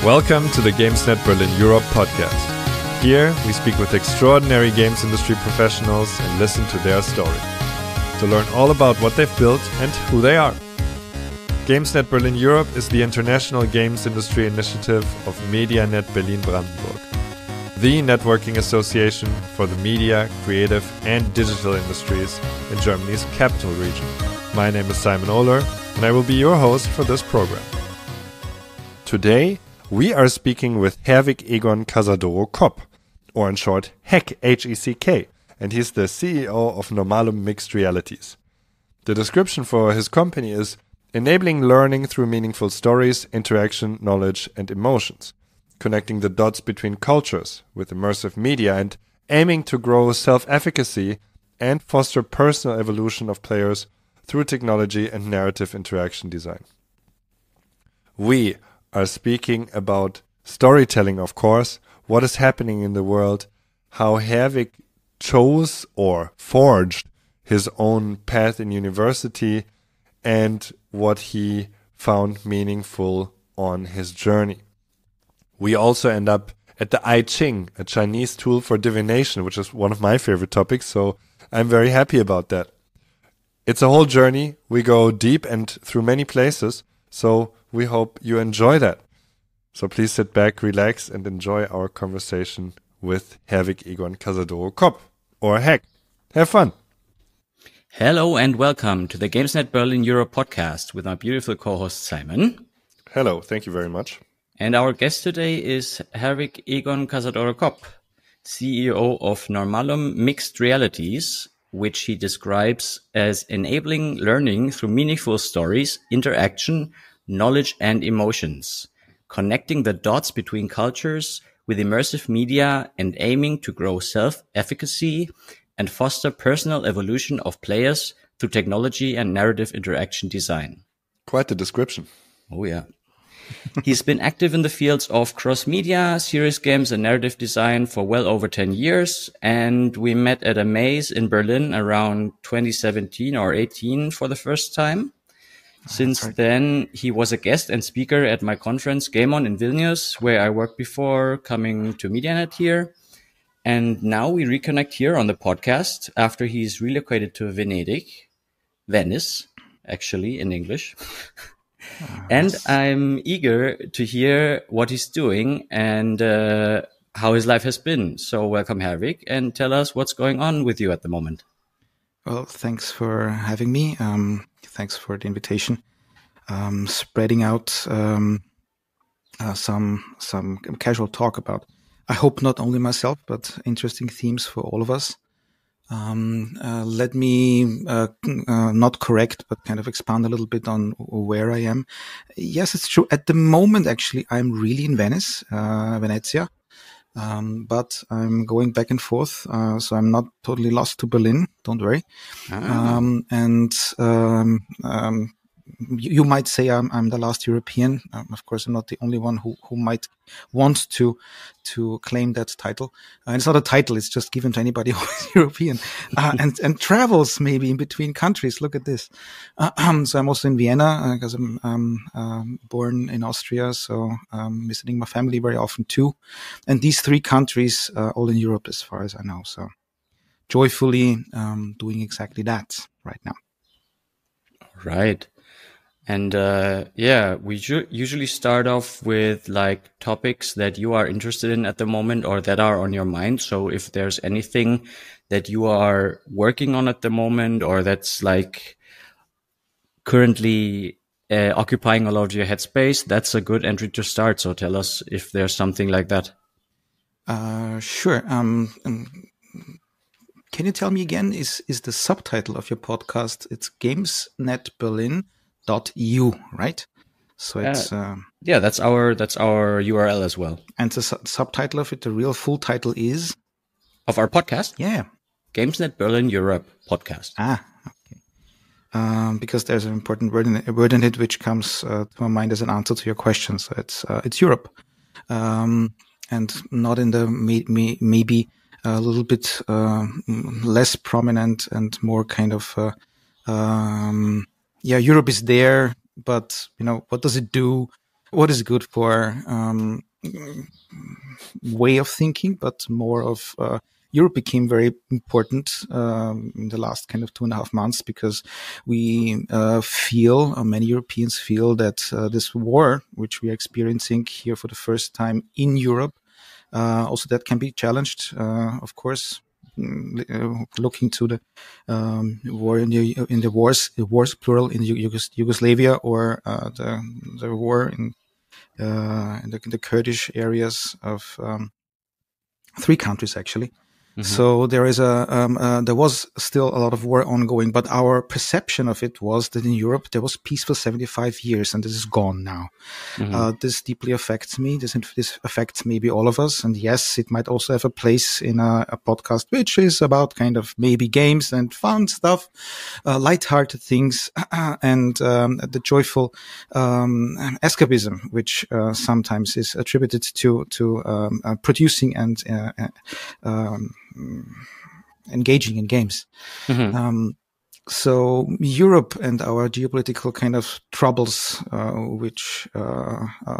Welcome to the GamesNet Berlin Europe podcast. Here, we speak with extraordinary games industry professionals and listen to their story, to learn all about what they've built and who they are. GamesNet Berlin Europe is the international games industry initiative of MediaNet Berlin-Brandenburg, the networking association for the media, creative and digital industries in Germany's capital region. My name is Simon Ohler, and I will be your host for this program. Today, we are speaking with Herwig Egon Casadoro-Kopp, or in short, HECK, H-E-C-K, and he's the CEO of Normalum Mixed Realities. The description for his company is enabling learning through meaningful stories, interaction, knowledge, and emotions, connecting the dots between cultures with immersive media and aiming to grow self-efficacy and foster personal evolution of players through technology and narrative interaction design. We are speaking about storytelling, of course, what is happening in the world, how Herwig chose or forged his own path in university, and what he found meaningful on his journey. We also end up at the I Ching, a Chinese tool for divination, which is one of my favorite topics, so I'm very happy about that. It's a whole journey. We go deep and through many places, so we hope you enjoy that. So please sit back, relax, and enjoy our conversation with Herwig Egon Casadoro-Kopp, or HECK. Have fun! Hello and welcome to the GamesNet Berlin Europe podcast with my beautiful co-host Simon. Hello, thank you very much. And our guest today is Herwig Egon Casadoro-Kopp, CEO of Normalum Mixed Realities, which he describes as enabling learning through meaningful stories, interaction, knowledge and emotions, connecting the dots between cultures with immersive media and aiming to grow self-efficacy and foster personal evolution of players through technology and narrative interaction design. Quite the description. Oh yeah. He's been active in the fields of cross-media, serious games and narrative design for well over 10 years. And we met at a maze in Berlin around 2017 or 18 for the first time. Since then, he was a guest and speaker at my conference Game On in Vilnius, where I worked before coming to MediaNet here. And now we reconnect here on the podcast after he's relocated to Venice, actually in English. And I'm eager to hear what he's doing and how his life has been. So welcome, Herwig, and tell us what's going on with you at the moment. Well, thanks for having me. Thanks for the invitation. Spreading out some casual talk about, I hope not only myself, but interesting themes for all of us. Let me not correct, but kind of expand a little bit on where I am. Yes, it's true. At the moment, actually, I'm really in Venice, Venezia. But I'm going back and forth, so I'm not totally lost to Berlin. Don't worry. You might say I'm the last European. Of course, I'm not the only one who might want to claim that title. And it's not a title; it's just given to anybody who is European and travels maybe in between countries. Look at this. So I'm also in Vienna because I'm born in Austria, so I'm visiting my family very often too. And these three countries, all in Europe, as far as I know. So joyfully doing exactly that right now. Right. And we usually start off with like topics that you are interested in at the moment or that are on your mind. So if there's anything that you are working on at the moment or that's like currently occupying a lot of your headspace, that's a good entry to start. So tell us if there's something like that. Sure. Can you tell me again, is the subtitle of your podcast, it's GamesNet Berlin.eu, right? So it's that's our URL as well. And the subtitle of it, the real full title is of our podcast. Yeah, GamesNet Berlin Europe podcast. Okay. Because there's an important word in it which comes to my mind as an answer to your question. So it's Europe, and not in the maybe a little bit less prominent and more kind of Europe is there, but what does it do? what is good for way of thinking, but more of Europe became very important in the last kind of 2.5 months, because we many Europeans feel that this war, which we are experiencing here for the first time in Europe, also that can be challenged, of course. Looking to the war in the wars plural in Yugoslavia, or the war in the Kurdish areas of 3 countries actually. So there is there was still a lot of war ongoing, but our perception of it was that in Europe there was peace for 75 years, and this is gone now. This deeply affects me. This affects maybe all of us. And yes, it might also have a place in a podcast, which is about kind of maybe games and fun stuff, lighthearted things, and the joyful escapism, which sometimes is attributed to producing and engaging in games. So Europe and our geopolitical kind of troubles, which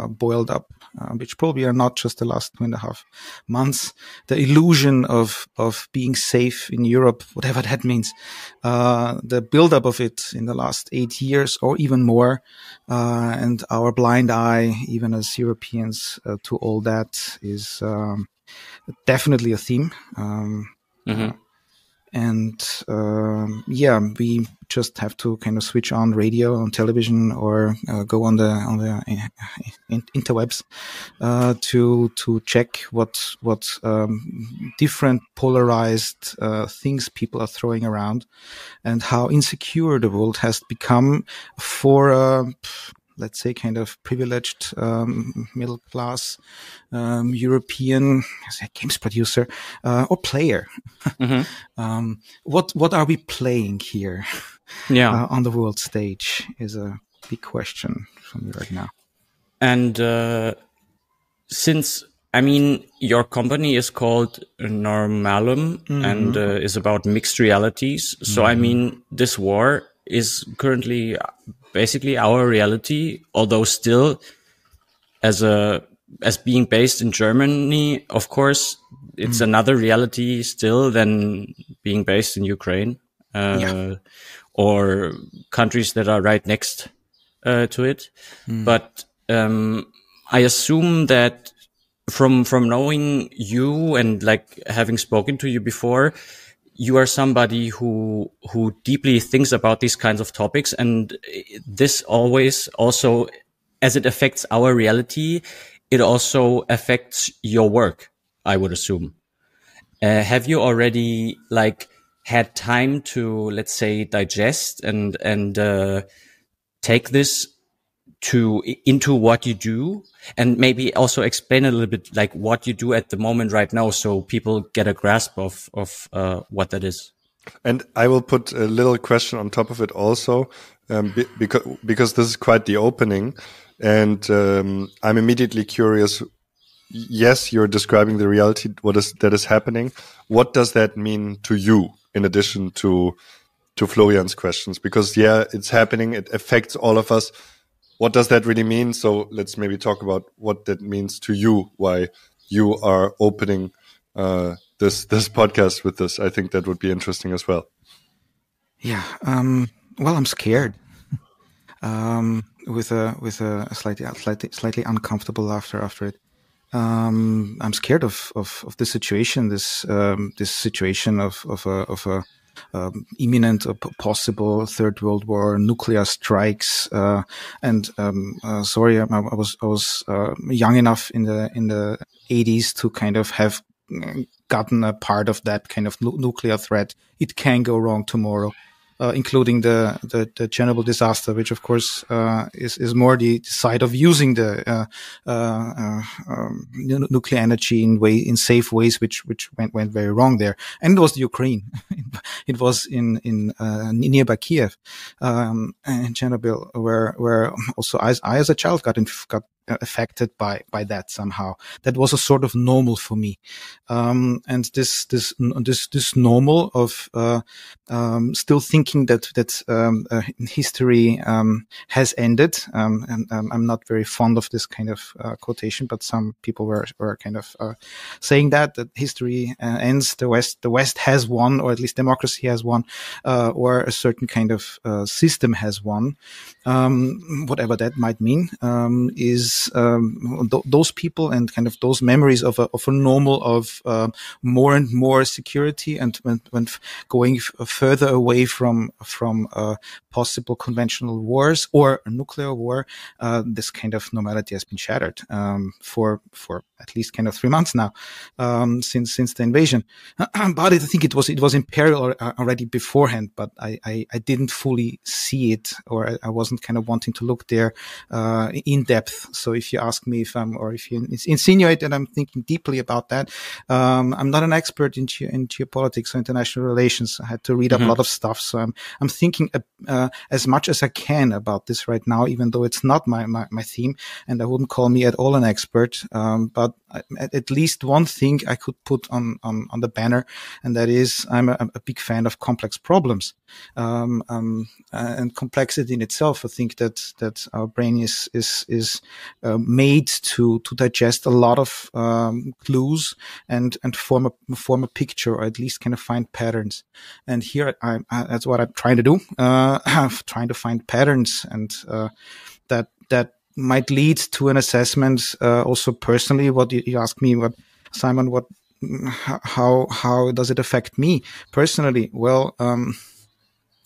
boiled up, which probably are not just the last 2.5 months, the illusion of being safe in Europe, whatever that means, the buildup of it in the last 8 years or even more, and our blind eye, even as Europeans, to all that is definitely a theme. We just have to kind of switch on radio, on television, or go on the interwebs to check what different polarized things people are throwing around, and how insecure the world has become for let's say kind of privileged middle class European games producer or player. What are we playing here? On the world stage is a big question for me right now. And since, I mean, your company is called Normalum and is about mixed realities. So, I mean, this war is currently basically our reality, although still as being based in Germany, of course, it's another reality still than being based in Ukraine, or countries that are right next to it. But I assume that from knowing you and like having spoken to you before, you are somebody who deeply thinks about these kinds of topics, and this always also, as it affects our reality, it also affects your work, I would assume. Have you already like had time to, let's say, digest and take this into what you do, and maybe also explain a little bit like what you do at the moment right now, so people get a grasp of what that is? And I will put a little question on top of it also, because this is quite the opening, and I'm immediately curious. Yes, you're describing the reality, that is happening. What does that mean to you, in addition to Florian's questions? Because it's happening. It affects all of us. What does that really mean? So let's maybe talk about what that means to you, why you are opening this podcast with this. I think that would be interesting as well. Yeah. Well, I'm scared. With a slightly uncomfortable laughter after it. I'm scared of this situation. This situation of a imminent or possible third world war, nuclear strikes, and sorry, I was young enough in the 80s to kind of have gotten a part of that kind of nuclear threat. It can go wrong tomorrow. Including the Chernobyl disaster, which of course is more the side of using the nuclear energy in safe ways, which went very wrong there. And it was the Ukraine. It was in nearby Kiev, in Chernobyl, where also I as a child got affected by that somehow. That was a sort of normal for me. And this normal of, still thinking that history, has ended. And I'm not very fond of this kind of, quotation, but some people were kind of, saying that history, ends. The West has won, or at least democracy has won, or a certain kind of, system has won. Whatever that might mean, is, those people and kind of those memories of a normal of, more and more security, and when going further away from possible conventional wars or a nuclear war, this kind of normality has been shattered, for at least kind of 3 months now, since the invasion. But I think it was imperial already beforehand, but I didn't fully see it, or I wasn't kind of wanting to look there, in depth. So if you ask me if you insinuate that I'm thinking deeply about that, I'm not an expert in geopolitics or international relations. I had to read up a lot of stuff. So I'm thinking, as much as I can about this right now, even though it's not my theme, and I wouldn't call me at all an expert. But at least one thing I could put on the banner, and that is I'm a big fan of complex problems, and complexity in itself. I think that our brain is made to digest a lot of clues and form a picture, or at least kind of find patterns. And here that's what I'm trying to do, trying to find patterns, and that might lead to an assessment, also personally. What you ask me, Simon, how does it affect me personally? Well,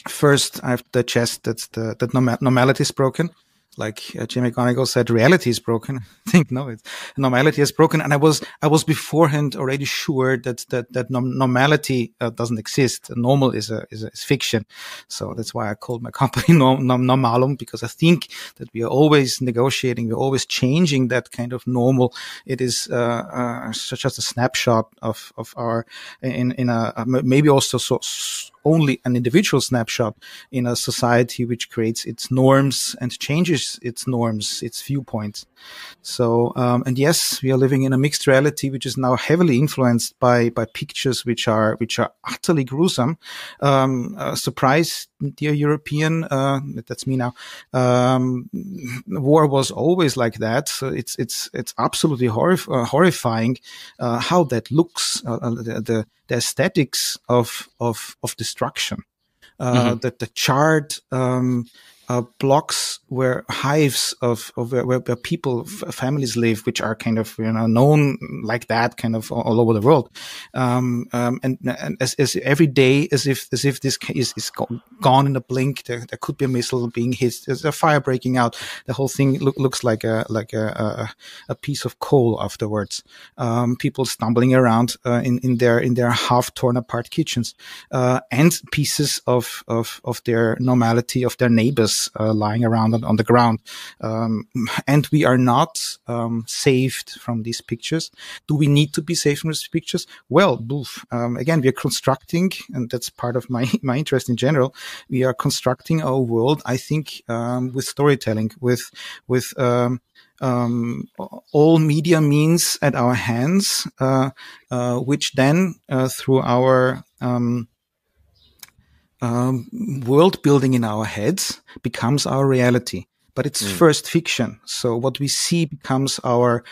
first I have to digest that normality is broken. Like Jim McGonigal said, reality is broken. I think no, normality is broken, and I was beforehand already sure that normality doesn't exist. Normal is fiction, so that's why I called my company Normalum, because I think that we are always negotiating, we're always changing that kind of normal. It is just a snapshot of our in a maybe also only an individual snapshot in a society which creates its norms and changes its norms, its viewpoints. So, and yes, we are living in a mixed reality, which is now heavily influenced by pictures which are utterly gruesome. Surprise, dear European, that's me now. War was always like that. So it's absolutely horrifying, how that looks, the aesthetics of destruction. That the charred, blocks where hives of where people, families live, which are kind of, known like that kind of all over the world. And as every day, as if this is gone in a blink, there could be a missile being hit, there's a fire breaking out. The whole thing looks like a piece of coal afterwards. People stumbling around, in their half torn apart kitchens, and pieces of their normality, of their neighbors, lying around on the ground. And we are not saved from these pictures. Do we need to be saved from these pictures? Well, again, we are constructing, and that's part of my interest in general. We are constructing our world, I think, with storytelling, with all media means at our hands, which then, through our world building in our heads becomes our reality. But it's first fiction. So what we see becomes our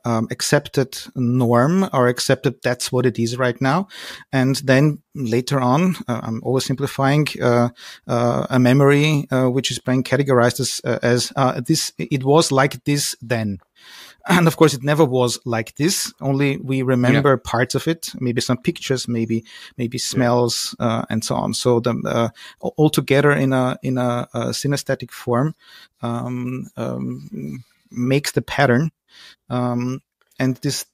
accepted norm, our accepted, that's what it is right now. And then later on, I'm oversimplifying, a memory, which is being categorized as this, it was like this then. And of course, it never was like this. Only we remember parts of it, maybe some pictures, maybe smells, and so on. So all together in a synesthetic form, makes the pattern. And this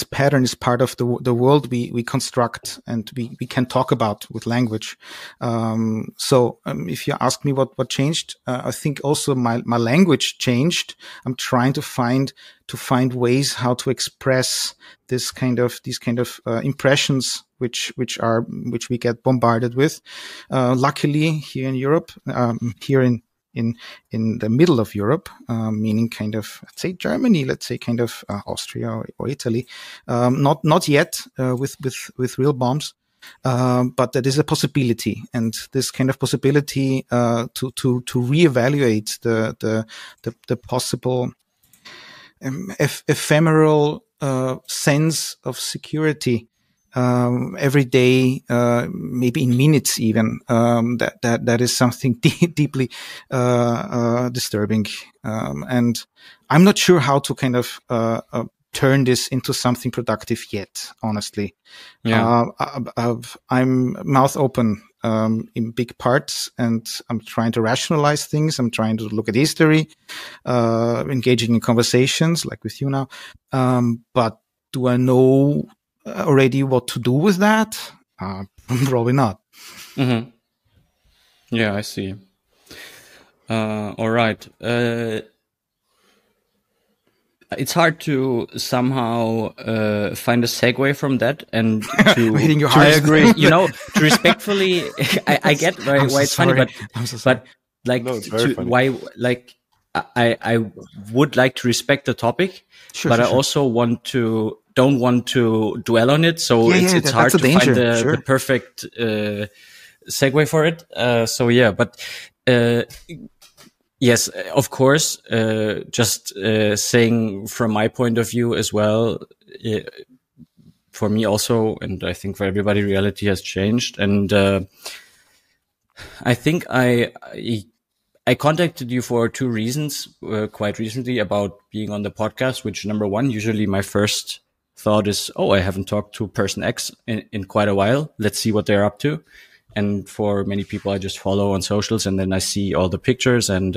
pattern is part of the world we construct and we can talk about with language. So if you ask me what changed, I think also my language changed. I'm trying to find ways how to express these kind of impressions which we get bombarded with. Luckily here in Europe, here in in the middle of Europe, meaning kind of, let's say Germany, let's say kind of Austria or Italy, not yet with real bombs. But that is a possibility, and this kind of possibility to reevaluate the possible ephemeral sense of security every day, maybe in minutes even, that is something deeply disturbing, and I'm not sure how to kind of turn this into something productive yet, honestly. Yeah. I'm mouth open in big parts, and I'm trying to rationalize things. I'm trying to look at history, engaging in conversations like with you now. But do I know already what to do with that? Probably not. Mm-hmm. Yeah, I see. All right. It's hard to somehow find a segue from that and to. I agree. To respectfully, I get why it's funny, but like no, it's very funny. why like I would like to respect the topic, but I also don't want to dwell on it. So it's hard to find the perfect segue for it. Yes, of course. Just saying from my point of view as well, for me also, and I think for everybody, reality has changed. And I think I contacted you for two reasons quite recently about being on the podcast, which number one, usually my first thought is, I haven't talked to person X in quite a while. Let's see what they're up to. And for many people, I just follow on socials, and then I see all the pictures, and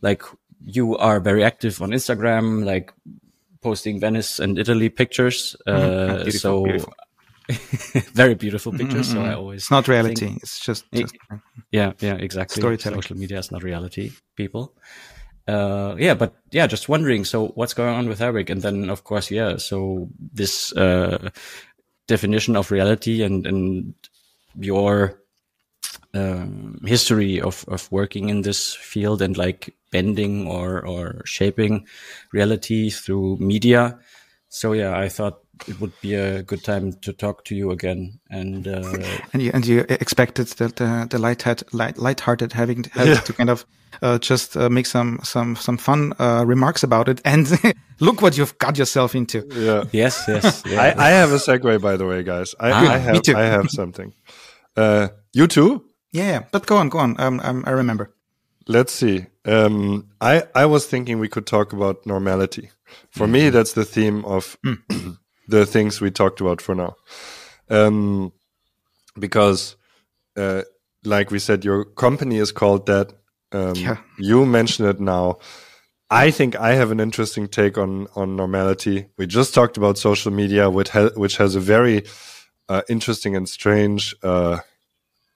like you are very active on Instagram, like posting Venice and Italy pictures. Beautiful. Very beautiful pictures. So I always it's not reality. It's just yeah, exactly. Storytelling. Social media is not reality, people. Just wondering. So what's going on with Herwig? And then of course, so this definition of reality and your history of working in this field and like bending or shaping reality through media. So I thought it would be a good time to talk to you again. And you expected that the lighthearted having to kind of just make some fun remarks about it, and look what you've got yourself into. Yeah. Yes. Yeah. I have a segue, by the way, guys. Me too. I have something. You too? Yeah, but go on. I remember. Let's see. I was thinking we could talk about normality. For me, that's the theme of the things we talked about for now. Because, like we said, your company is called that. You mentioned it now. I think I have an interesting take on normality. We just talked about social media, which has a very interesting and strange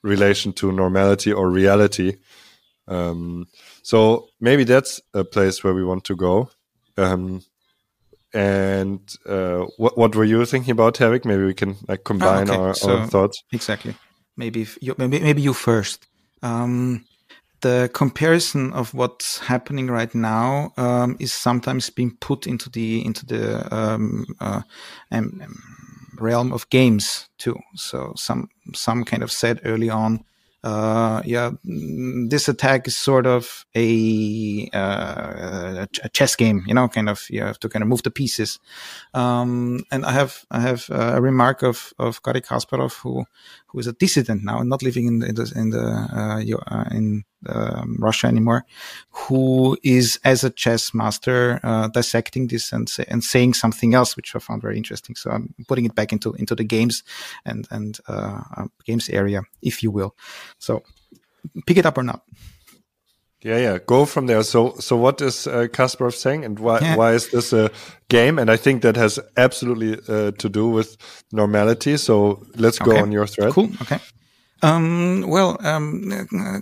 relation to normality or reality. So maybe that's a place where we want to go. What were you thinking about, Herwig? Maybe we can like combine our thoughts. Exactly. Maybe you first. The comparison of what's happening right now is sometimes being put into the realm of games too. So some kind of said early on, this attack is sort of a chess game, kind of, you have to kind of move the pieces. And I have a remark of Garry Kasparov, who is a dissident now and not living in Russia anymore, who is as a chess master dissecting this and saying something else, which I found very interesting. So I'm putting it back into the games and games area, if you will. So pick it up or not. Yeah. Go from there. So what is Kasparov saying, and why is this a game? And I think that has absolutely to do with normality. So let's go on your thread. Cool. Okay.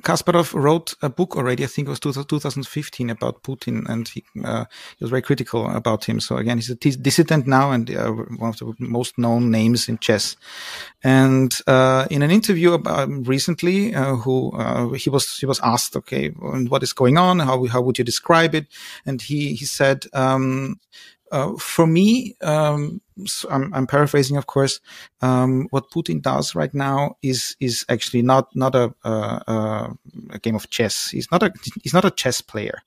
Kasparov wrote a book already, I think it was 2015, about Putin, and he was very critical about him. So again, he's a dissident now, and one of the most known names in chess. And in an interview recently, he was asked, okay, what is going on? How would you describe it? And he said, for me, so I'm paraphrasing, of course. What Putin does right now is actually not a game of chess. He's not a chess player,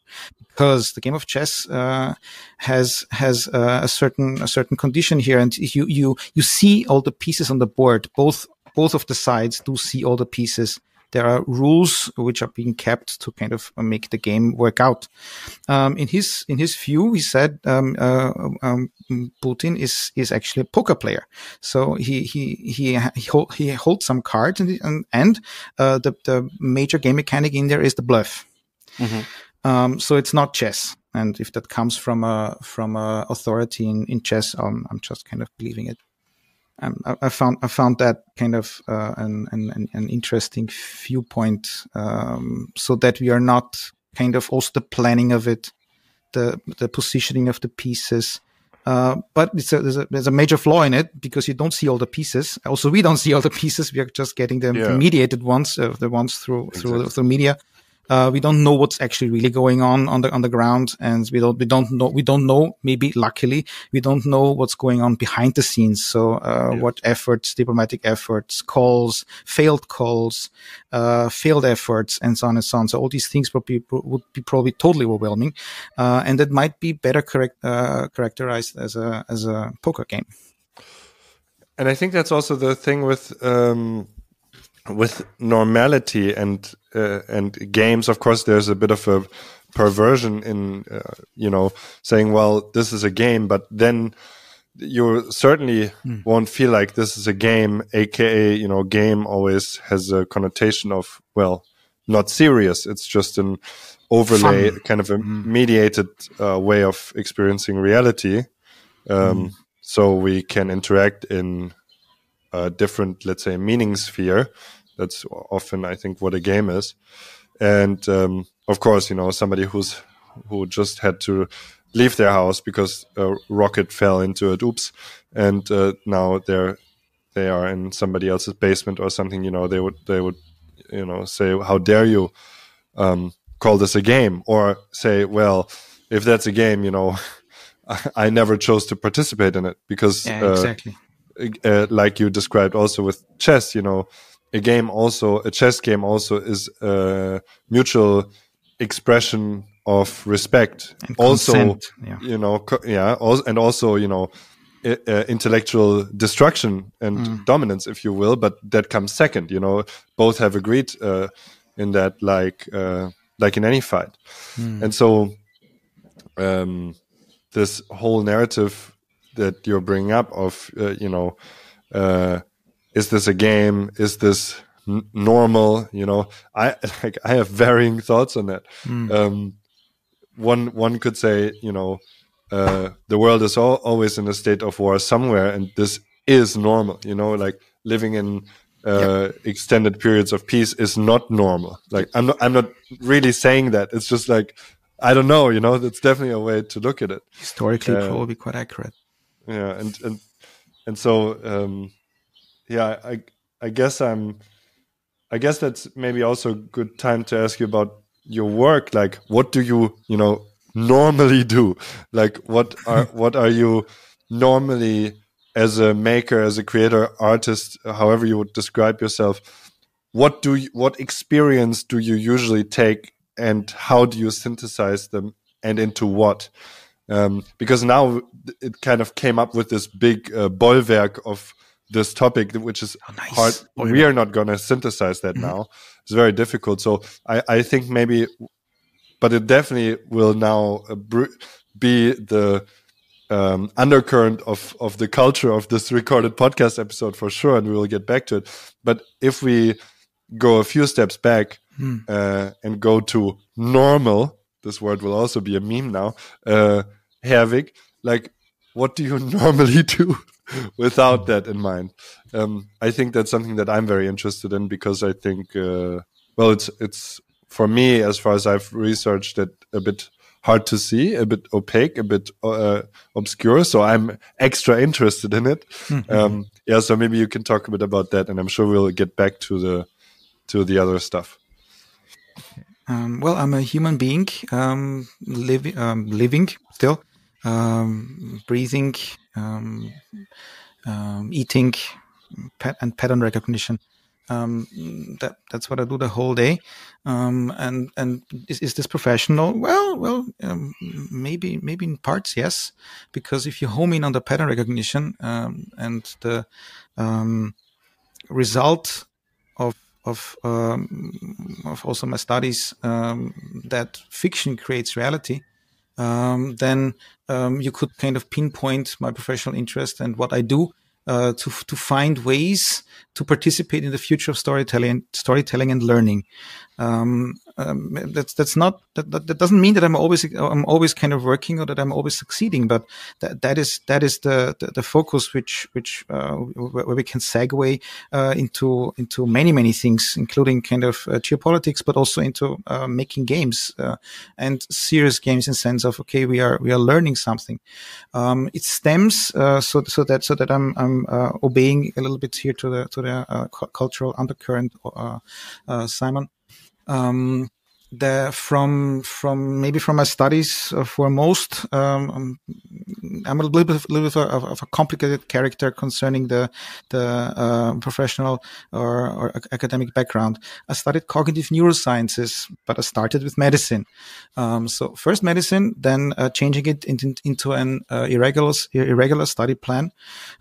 because the game of chess has a certain condition here, and you see all the pieces on the board. Both of the sides do see all the pieces. There are rules which are being kept to kind of make the game work out. In his view, he said Putin is actually a poker player. So he holds some cards, and the major game mechanic in there is the bluff. Mm-hmm. So it's not chess. And if that comes from a authority in chess, I'm just kind of believing it. I found that kind of an interesting viewpoint, so that we are not kind of also the planning of it, the positioning of the pieces. But there's a major flaw in it, because you don't see all the pieces. Also, we don't see all the pieces. We are just getting the mediated ones, the ones through media. We don't know what's actually really going on the ground, and we don't know. Maybe luckily, we don't know what's going on behind the scenes. So, what efforts, diplomatic efforts, calls, failed efforts, and so on and so on. So all these things would be probably totally overwhelming, and it might be better characterized as a poker game. And I think that's also the thing with normality and games. Of course, there's a bit of a perversion in saying, well, this is a game, but then you certainly won't feel like this is a game, aka game always has a connotation of, well, not serious. It's just an overlay, kind of a mediated way of experiencing reality. So we can interact in a different, let's say, meaning sphere. That's often, I think, what a game is. And of course, somebody who just had to leave their house because a rocket fell into it, oops, and now they are in somebody else's basement or something. They would say, how dare you call this a game? Or say, well, if that's a game, I never chose to participate in it, because exactly. Like you described also with chess, a chess game also is a mutual expression of respect, and also consent, and also intellectual destruction and dominance, if you will, but that comes second. Both have agreed in that, like in any fight. And so this whole narrative that you're bringing up of is this a game? Is this normal? I have varying thoughts on that. One could say, the world is always in a state of war somewhere, and this is normal. Like living in extended periods of peace is not normal. Like I'm not really saying that. It's just like, I don't know. That's definitely a way to look at it. Historically, probably quite accurate. Yeah, and so I guess that's maybe also a good time to ask you about your work. Like, what do you normally do? Like, what are you normally, as a maker, as a creator, artist, however you would describe yourself? What experience do you usually take, and how do you synthesize them, and into what? Because now it kind of came up with this big bollwerk of this topic, which is hard. We are not going to synthesize that now. It's very difficult. So I think maybe, but it definitely will now be the undercurrent of the culture of this recorded podcast episode for sure, and we will get back to it. But if we go a few steps back and go to normal, this word will also be a meme now, Herwig, like, what do you normally do? without that in mind. I think that's something that I'm very interested in because I think, it's for me, as far as I've researched it, a bit hard to see, a bit opaque, a bit obscure. So I'm extra interested in it. So maybe you can talk a bit about that, and I'm sure we'll get back to the other stuff. Well, I'm a human being, living still, breathing, eating, and pattern recognition. That's what I do the whole day. And is this professional? Well, maybe in parts, yes, because if you home in on the pattern recognition, and the result of also my studies, that fiction creates reality, then you could kind of pinpoint my professional interest and what I do, to find ways to participate in the future of storytelling and learning. That doesn't mean that I'm always kind of working or that I'm always succeeding, but that is the focus where we can segue into many things, including kind of geopolitics, but also into making games, and serious games in the sense of, okay, we are learning something. It stems so that I'm obeying a little bit here to the cultural undercurrent, Simon. From my studies, foremost, I'm a little bit of a complicated character concerning the professional or academic background. I studied cognitive neurosciences, but I started with medicine. So first medicine, then changing it into an irregular study plan.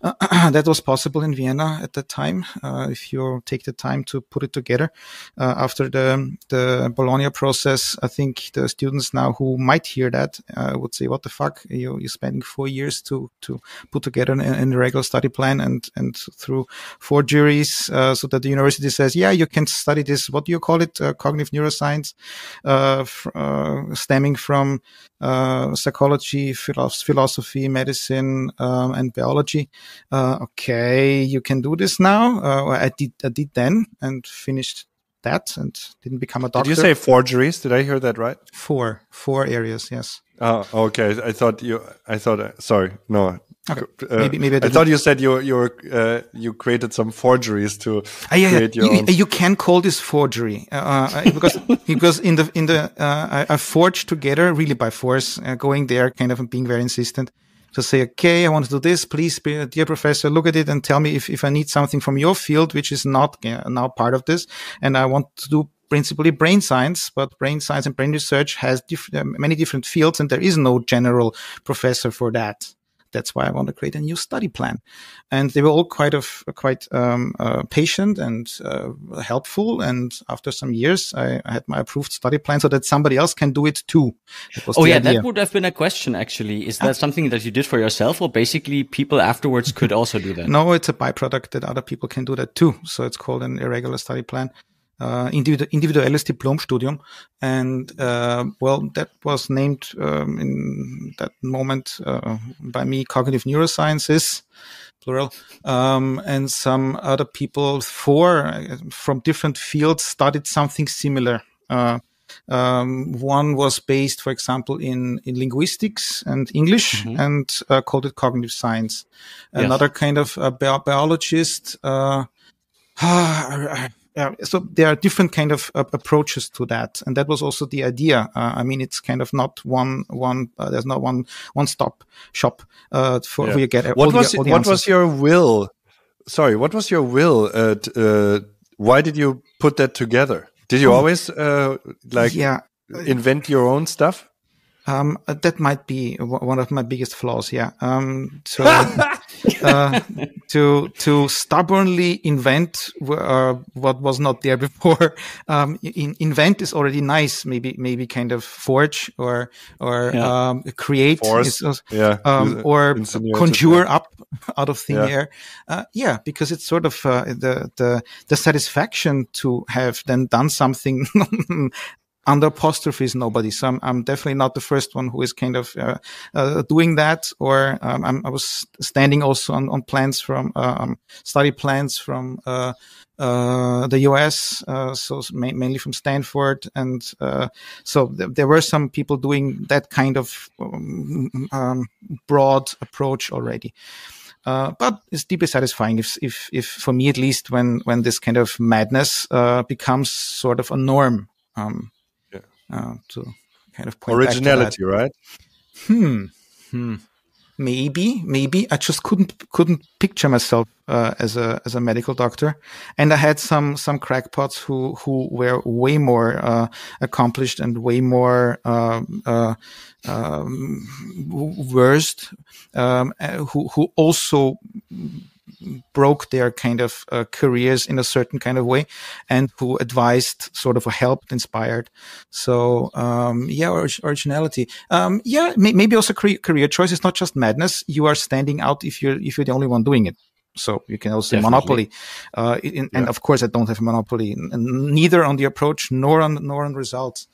That was possible in Vienna at that time, if you take the time to put it together. After the Bologna process, I think the students now who might hear that would say, "What the fuck? You're spending 4 years to put together an irregular study plan and through forgeries, so that the university says, yeah, you can study this. What do you call it? Cognitive neuroscience, stemming from psychology, philosophy, medicine, and biology. Okay, you can do this now. I did then and finished that and didn't become a doctor." Did you say forgeries? Did I hear that right? Four areas, yes. Oh, okay. Sorry, no. Okay. Maybe I thought you said you created some forgeries to create your own. You can call this forgery, because in the I forged together really by force, going there, kind of being very insistent to say, okay, I want to do this. Please, dear professor, look at it and tell me if I need something from your field, which is not now part of this. And I want to do principally brain science, but brain science and brain research has many different fields, and there is no general professor for that. That's why I want to create a new study plan. And they were all quite patient and helpful. And after some years, I had my approved study plan so that somebody else can do it too. That would have been a question, actually. Is that something that you did for yourself, or basically people afterwards could also do that? No, it's a byproduct that other people can do that too. So it's called an irregular study plan. Individuelles Diplomstudium, and that was named in that moment by me cognitive neurosciences, plural, and some other people from different fields studied something similar. One was based, for example, in linguistics and English, and called it cognitive science. Yes. Another kind of biologist. So there are different kind of approaches to that, and that was also the idea. It's kind of not one. There's not one stop shop for where you get all the answers. What was your will? Sorry, what was your will? Why did you put that together? Did you always invent your own stuff? That might be one of my biggest flaws. Yeah. To stubbornly invent what was not there before. Invent is already nice. Maybe kind of forge or create, force, or conjure up out of thin air. Because it's sort of the satisfaction to have then done something under apostrophes nobody. So I'm definitely not the first one who is kind of doing that. Or I was standing also on plans from study plans from the US, so mainly from Stanford, and so there were some people doing that kind of broad approach already. But it's deeply satisfying if for me at least, when this kind of madness becomes sort of a norm, to kind of point Originality, back to that. right? Maybe I just couldn't picture myself as a medical doctor, and I had some crackpots who were way more accomplished and way more versed, who also broke their kind of careers in a certain kind of way, and who advised, sort of helped, inspired. So originality. Maybe also career choice is not just madness. You are standing out if you're the only one doing it. So you can also monopoly. And of course, I don't have a monopoly, neither on the approach nor on results.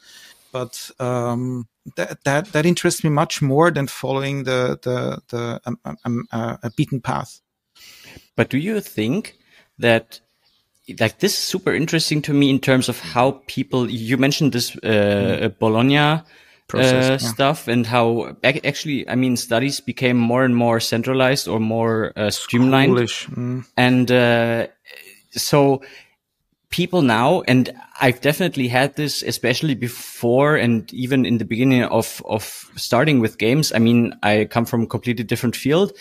But that interests me much more than following a beaten path. But do you think that, like, this is super interesting to me in terms of how people, you mentioned this Bologna process, stuff, and how actually, I mean, studies became more and more centralized or more streamlined. And so people now, and I've definitely had this, especially before and even in the beginning of starting with games. I mean, I come from a completely different field.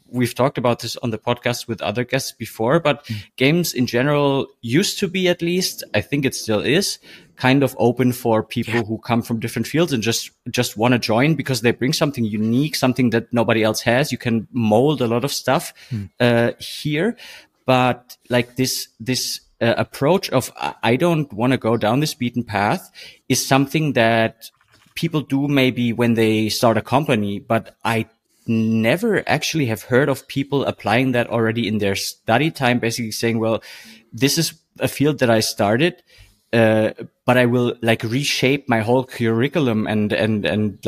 We've talked about this on the podcast with other guests before, but games in general used to be, at least, I think it still is, kind of open for people who come from different fields and just want to join because they bring something unique, something that nobody else has. You can mold a lot of stuff here, but like this approach of I don't want to go down this beaten path is something that people do maybe when they start a company, but I never actually have heard of people applying that already in their study time, basically saying, well, this is a field that I started, but I will like reshape my whole curriculum and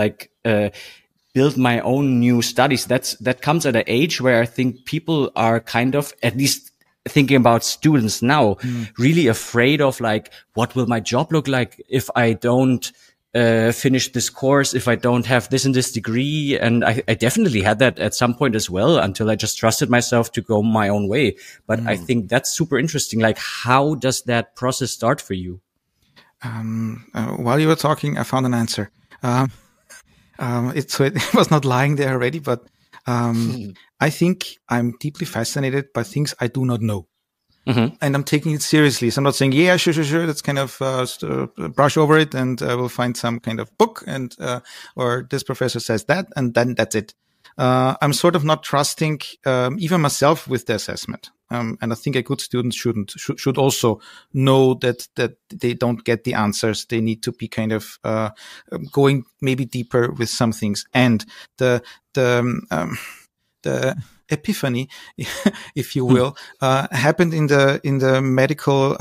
build my own new studies. That comes at an age where I think people are kind of, at least thinking about students now, really afraid of like, what will my job look like if I don't finish this course, if I don't have this and this degree. And I definitely had that at some point as well, until I just trusted myself to go my own way. But I think that's super interesting. Like, how does that process start for you? While you were talking, I found an answer. It was not lying there already, but I think I'm deeply fascinated by things I do not know. And I'm taking it seriously. So I'm not saying, yeah, sure. Let's kind of brush over it, and we'll find some kind of book, and or this professor says that, and then that's it. I'm sort of not trusting even myself with the assessment. And I think a good student should also know that they don't get the answers. They need to be kind of going maybe deeper with some things. And the epiphany, if you will, happened in the medical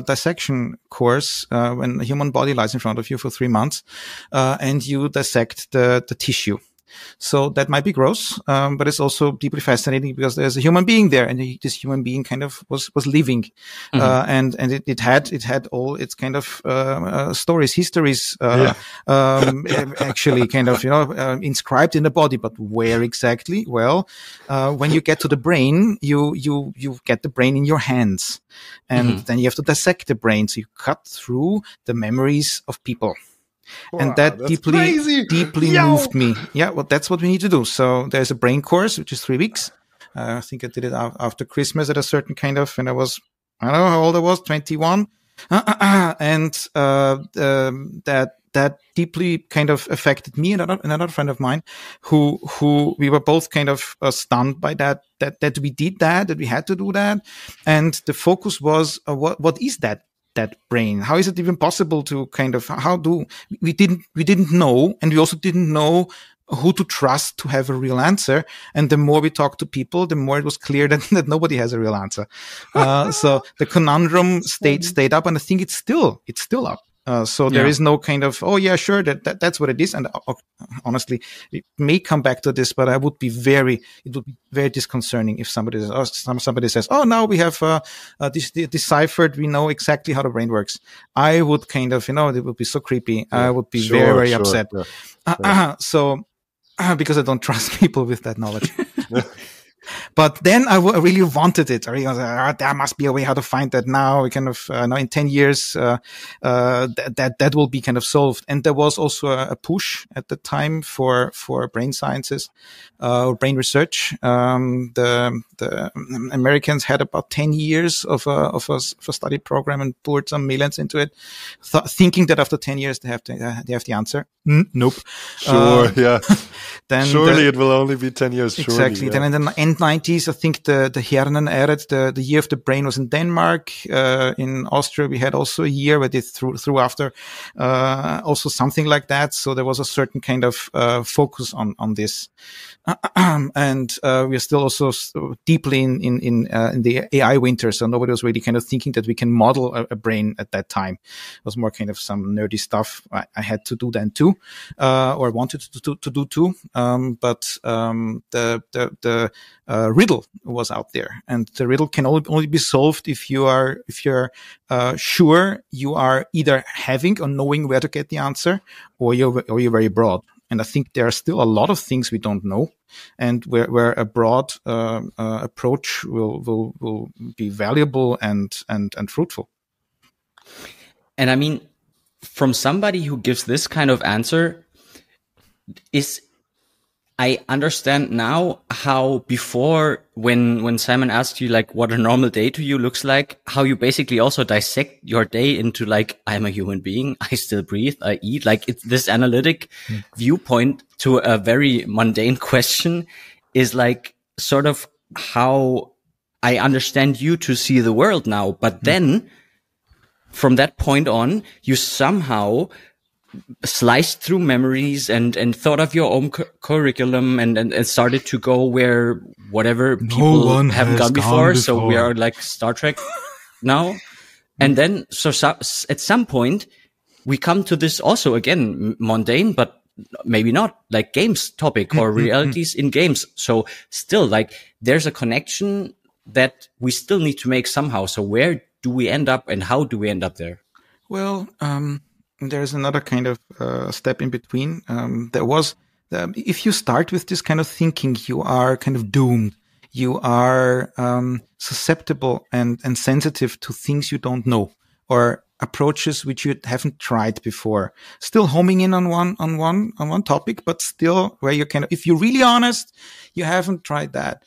dissection course when a human body lies in front of you for 3 months, and you dissect the tissue. So that might be gross, but it's also deeply fascinating because there's a human being there, and this human being kind of was living, and it had all its kind of stories, histories, actually kind of inscribed in the body. But where exactly? Well, when you get to the brain, you get the brain in your hands, and then you have to dissect the brain. So you cut through the memories of people. And wow, that deeply moved me. Yeah, well, that's what we need to do. So there's a brain course, which is 3 weeks. I think I did it after Christmas at a certain kind of, when I don't know how old I was, 21. And that deeply kind of affected me and another friend of mine who we were both kind of stunned by that we did that we had to do that. And the focus was, what is that brain? How is it even possible to kind of, we didn't know, and we also didn't know who to trust to have a real answer. And the more we talked to people, the more it was clear that nobody has a real answer. So the conundrum stayed up, and I think it's still up. So there is no kind of, oh yeah, sure, that's what it is. And honestly, it may come back to this, but it would be very disconcerting if somebody says, oh, now we have this deciphered, we know exactly how the brain works. I would kind of, it would be so creepy. I would be very upset. Yeah. So because I don't trust people with that knowledge. But then I really wanted it. There must be a way how to find that now. We kind of, now in 10 years, that will be kind of solved. And there was also a push at the time for brain sciences, brain research. The Americans had about 10 years of a study program and poured some millions into it, thinking that after 10 years they have the answer. Nope. Sure. Yeah. Then surely it will only be 10 years. Exactly. Surely, Then in the end 90s, I think the Hernen-Ehret, the year of the brain was in Denmark. In Austria, we had also a year where they threw after, also something like that. So there was a certain kind of, focus on this. And, we are still also deeply in the AI winter. So nobody was really kind of thinking that we can model a brain at that time. It was more kind of some nerdy stuff I had to do then too, or wanted to do too. But the riddle was out there, and the riddle can only be solved if you're sure you are either having or knowing where to get the answer, or you're very broad. And I think there are still a lot of things we don't know, and where a broad approach will be valuable and fruitful. And I mean, from somebody who gives this kind of answer, I understand now how before, when Simon asked you like what a normal day to you looks like, how you basically also dissect your day into like, I'm a human being, I still breathe, I eat. Like it's this analytic viewpoint to a very mundane question is like sort of how I understand you to see the world now. But then from that point on, you somehow sliced through memories and thought of your own curriculum and started to go where whatever people haven't gone before. So we are like Star Trek now. And then, so at some point we come to this also again, mundane, but maybe not like games topic or realities in games. So still like there's a connection that we still need to make somehow. So where do we end up and how do we end up there? Well, there's another kind of step in between. If you start with this kind of thinking, you are kind of doomed. You are susceptible and sensitive to things you don't know, or approaches which you haven't tried before. Still homing in on one topic, but still where you can, if you're really honest, you haven't tried that.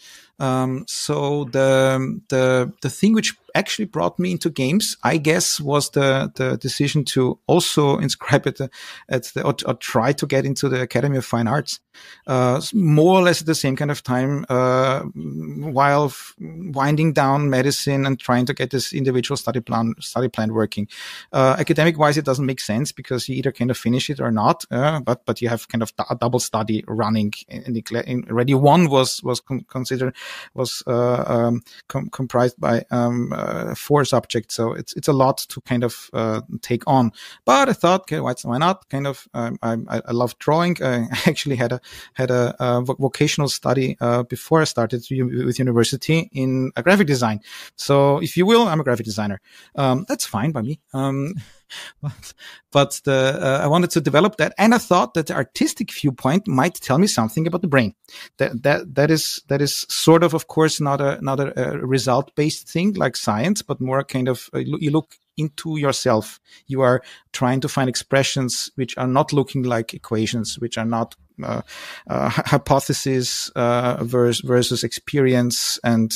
So the thing which actually brought me into games, I guess, was the decision to also inscribe it or try to get into the Academy of Fine Arts, more or less at the same kind of time, while winding down medicine and trying to get this individual study plan working. Academic wise, it doesn't make sense because you either kind of finish it or not, but you have kind of a double study running. Already one was comprised by 4 subjects, so it's a lot to kind of take on. But I thought, okay, why not? Kind of, I love drawing. I actually had a vocational study before I started with university in graphic design. So, if you will, I'm a graphic designer. That's fine by me. But I wanted to develop that, and I thought that the artistic viewpoint might tell me something about the brain. That is sort of course, not a result-based thing like science, but more kind of you look into yourself. You are trying to find expressions which are not looking like equations, which are not hypothesis versus experience and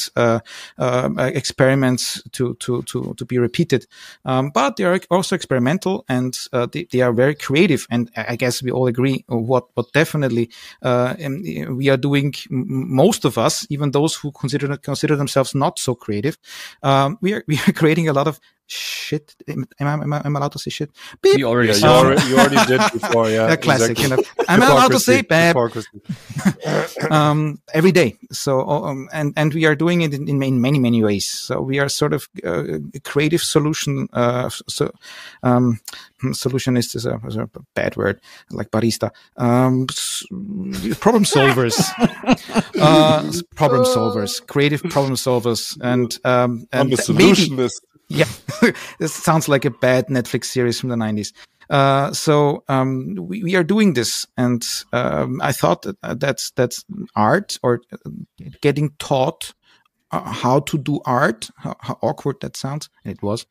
experiments to be repeated. But they are also experimental, and they are very creative. And I guess we all agree what definitely we are doing. Most of us, even those who consider themselves not so creative, we are creating a lot of shit. Am I allowed to say shit? Beep. You already you already did before. Yeah, a classic. exactly. Am I allowed to say bad? Hypocrisy. Every day. So, and we are doing it in many ways. So we are sort of a creative solution. Solutionist is a bad word, like barista. Problem solvers, creative problem solvers, and I'm a solutionist. Yeah, this sounds like a bad Netflix series from the 90s. So we are doing this, and I thought that's art, or getting taught how to do art. How awkward that sounds, and it was.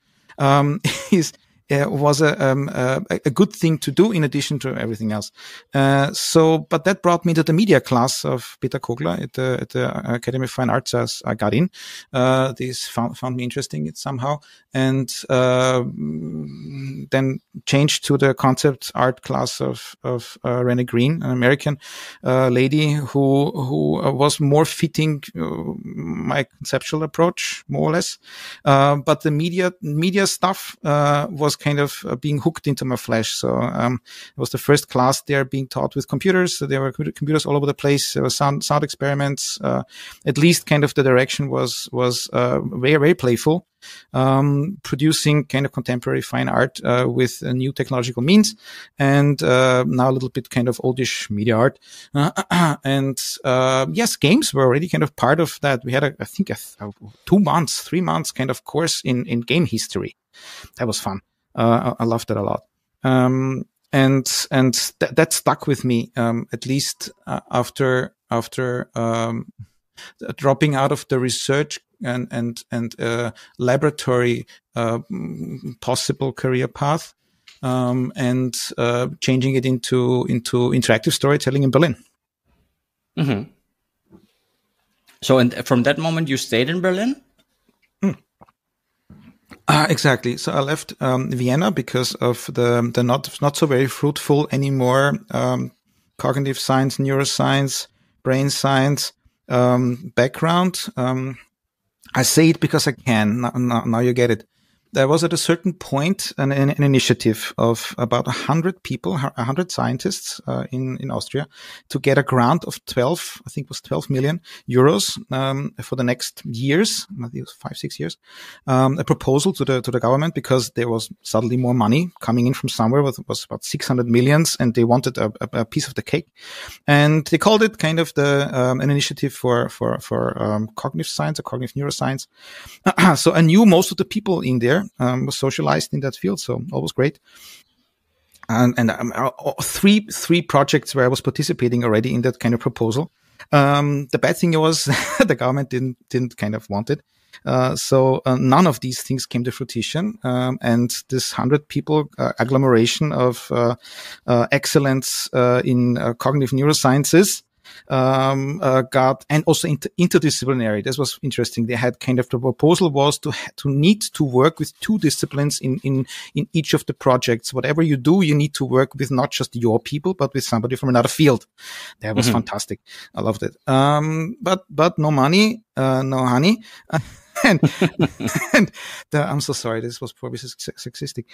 Was a good thing to do in addition to everything else. But that brought me to the media class of Peter Kogler at the Academy of Fine Arts as I got in. This found me interesting somehow, and then changed to the concept art class of Renee Green, an American lady who was more fitting my conceptual approach, more or less. But the media stuff was kind of being hooked into my flesh. So it was the first class there being taught with computers. So there were computers all over the place. There were sound experiments. At least kind of the direction was very, very playful. Producing kind of contemporary fine art with new technological means, and now a little bit kind of oldish media art. And yes, games were already kind of part of that. We had I think a 3 months kind of course in game history. That was fun. I loved that a lot. And that stuck with me, at least after dropping out of the research and laboratory possible career path, and changing it into interactive storytelling in Berlin. Mm-hmm. So, and from that moment, you stayed in Berlin? Exactly. So I left Vienna because of the not so very fruitful anymore cognitive science, neuroscience, brain science background. I say it because I can. Now you get it. There was at a certain point an initiative of about 100 people, 100 scientists in Austria, to get a grant of 12 million euros for the next years, I think it was 5-6 years, a proposal to the government, because there was suddenly more money coming in from somewhere. It was about 600 millions, and they wanted a piece of the cake, and they called it kind of an initiative for cognitive science or cognitive neuroscience. So I knew most of the people in there. Was socialized in that field, so all was great. And three projects where I was participating already in that kind of proposal. The bad thing was the government didn't kind of want it. So none of these things came to fruition. And this 100 people agglomeration of excellence in cognitive neurosciences got, and also interdisciplinary. This was interesting. They had kind of, the proposal was to need to work with 2 disciplines in each of the projects. Whatever you do, you need to work with not just your people, but with somebody from another field. That was fantastic. I loved it. But no money, no honey. And I'm so sorry, this was probably sexistic.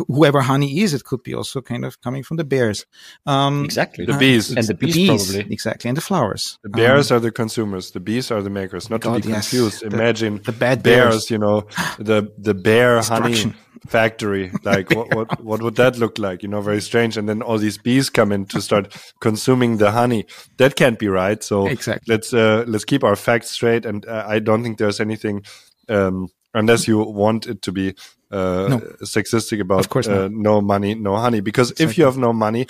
Whoever honey is, it could be also kind of coming from the bears. Exactly. The bees. And the bees, probably. Exactly. And the flowers. The bears are the consumers. The bees are the makers. Not to be confused. Yes. Imagine the bad bears, the bear honey factory. Like what would that look like? Very strange. And then all these bees come in to start consuming the honey. That can't be right. So exactly. Let's keep our facts straight. And I don't think there's anything, unless you want it to be sexistic about no money, no honey. Because if you have no money,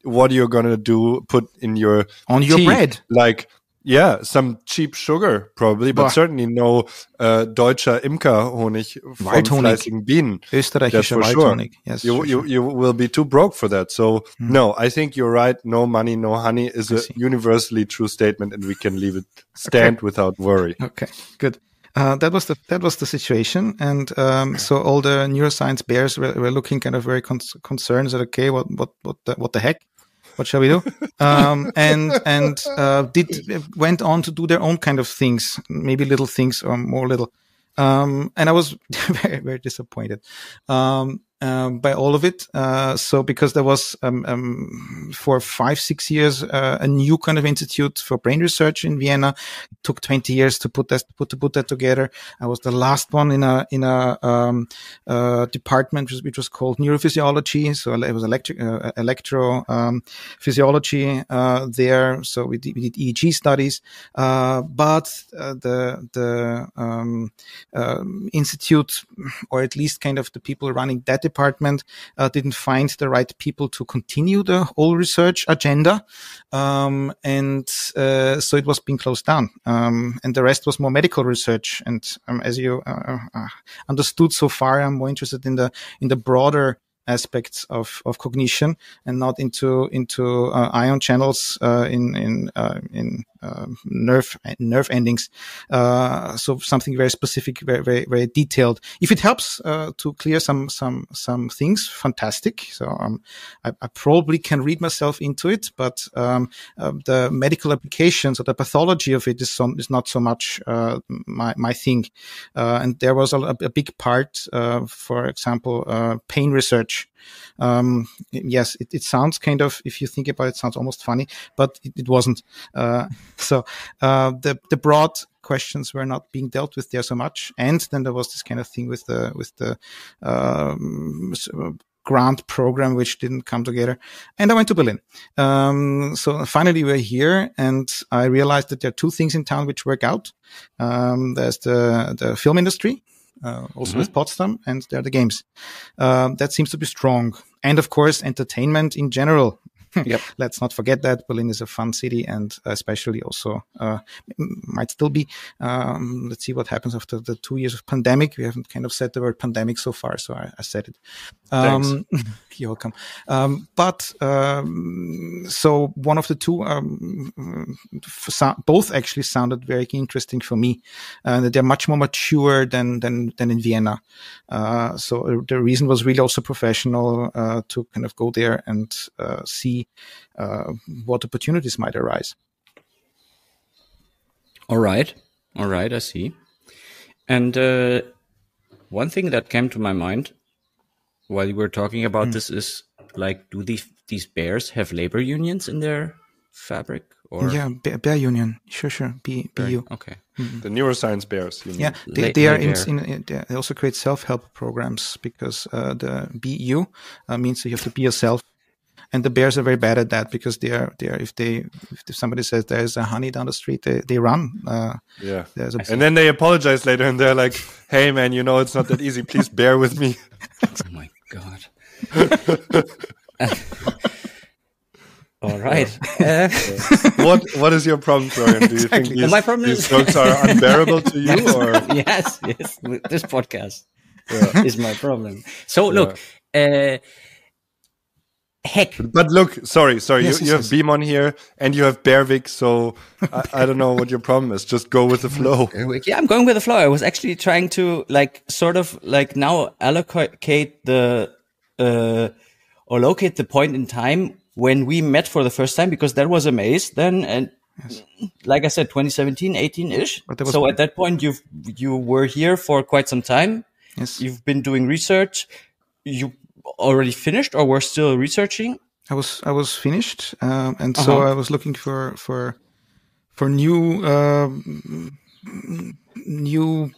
what are you gonna do? Put in your tea? Bread? Like, yeah, some cheap sugar probably, but certainly no deutscher Imkerhonig von fleißigen Bienen. Österreichischer Waldhonig. Yes, you will be too broke for that. So no, I think you're right. No money, no honey is a universally true statement, and we can leave it stand without worry. Okay, good. That was the situation, and so all the neuroscience bears were looking kind of very concerned. Said, okay, what the heck? What shall we do? Went on to do their own kind of things, maybe little things or more little. And I was very, very disappointed. By all of it. So because there was, for 5-6 years, a new kind of institute for brain research in Vienna. It took 20 years to put that together. I was the last one in a department which was called neurophysiology. So it was electrophysiology, there. So we did EEG studies. But the institute, or at least kind of the people running that department, didn't find the right people to continue the whole research agenda. So it was being closed down. And the rest was more medical research. And as you understood so far, I'm more interested in the broader aspects of cognition, and not into ion channels in nerve endings. So something very specific, very, very, very detailed. If it helps to clear some things, fantastic. So I probably can read myself into it, but the medical applications or the pathology of it is not so much my thing. And there was a big part, for example, pain research. Yes, it sounds kind of, if you think about it, sounds almost funny, but it wasn't. So the broad questions were not being dealt with there so much. And then there was this kind of thing with the grant program, which didn't come together. And I went to Berlin. So finally we're here, and I realized that there are two things in town which work out. There's the film industry, also with Potsdam, and there are the games. That seems to be strong. And of course, entertainment in general. Yep. Let's not forget that Berlin is a fun city, and especially also might still be. Let's see what happens after the 2 years of pandemic. We haven't kind of said the word pandemic so far, so I said it. Thanks. You're welcome. So one of the two, both actually sounded very interesting for me. They're much more mature than in Vienna. So the reason was really also professional, to kind of go there and see what opportunities might arise. All right, I see. And one thing that came to my mind while you were talking about this is, like, do these bears have labor unions in their fabric? Or yeah, bear union, sure, BU. Okay, the neuroscience bears. You mean. Yeah, they are they also create self-help programs, because the BU means that you have to be yourself. And the bears are very bad at that, because they are if somebody says there's a honey down the street, they run. Yeah. And then they apologize later, and they're like, "Hey man, it's not that easy. Please bear with me." Oh my God. All right. What is your problem, Florian? Do you think these jokes are unbearable to you, or? Yes. This podcast is my problem. So look, heck. But look, sorry. Yes, you have Beam on here, and you have Herwig, so I don't know what your problem is. Just go with the flow. Yeah, I'm going with the flow. I was actually trying to now allocate or locate the point in time when we met for the first time, because that was a maze then, and like I said, 2017, 18-ish. So at that point, you were here for quite some time. Yes. You've been doing research. You already finished, or were still researching? I was finished, and so I was looking for new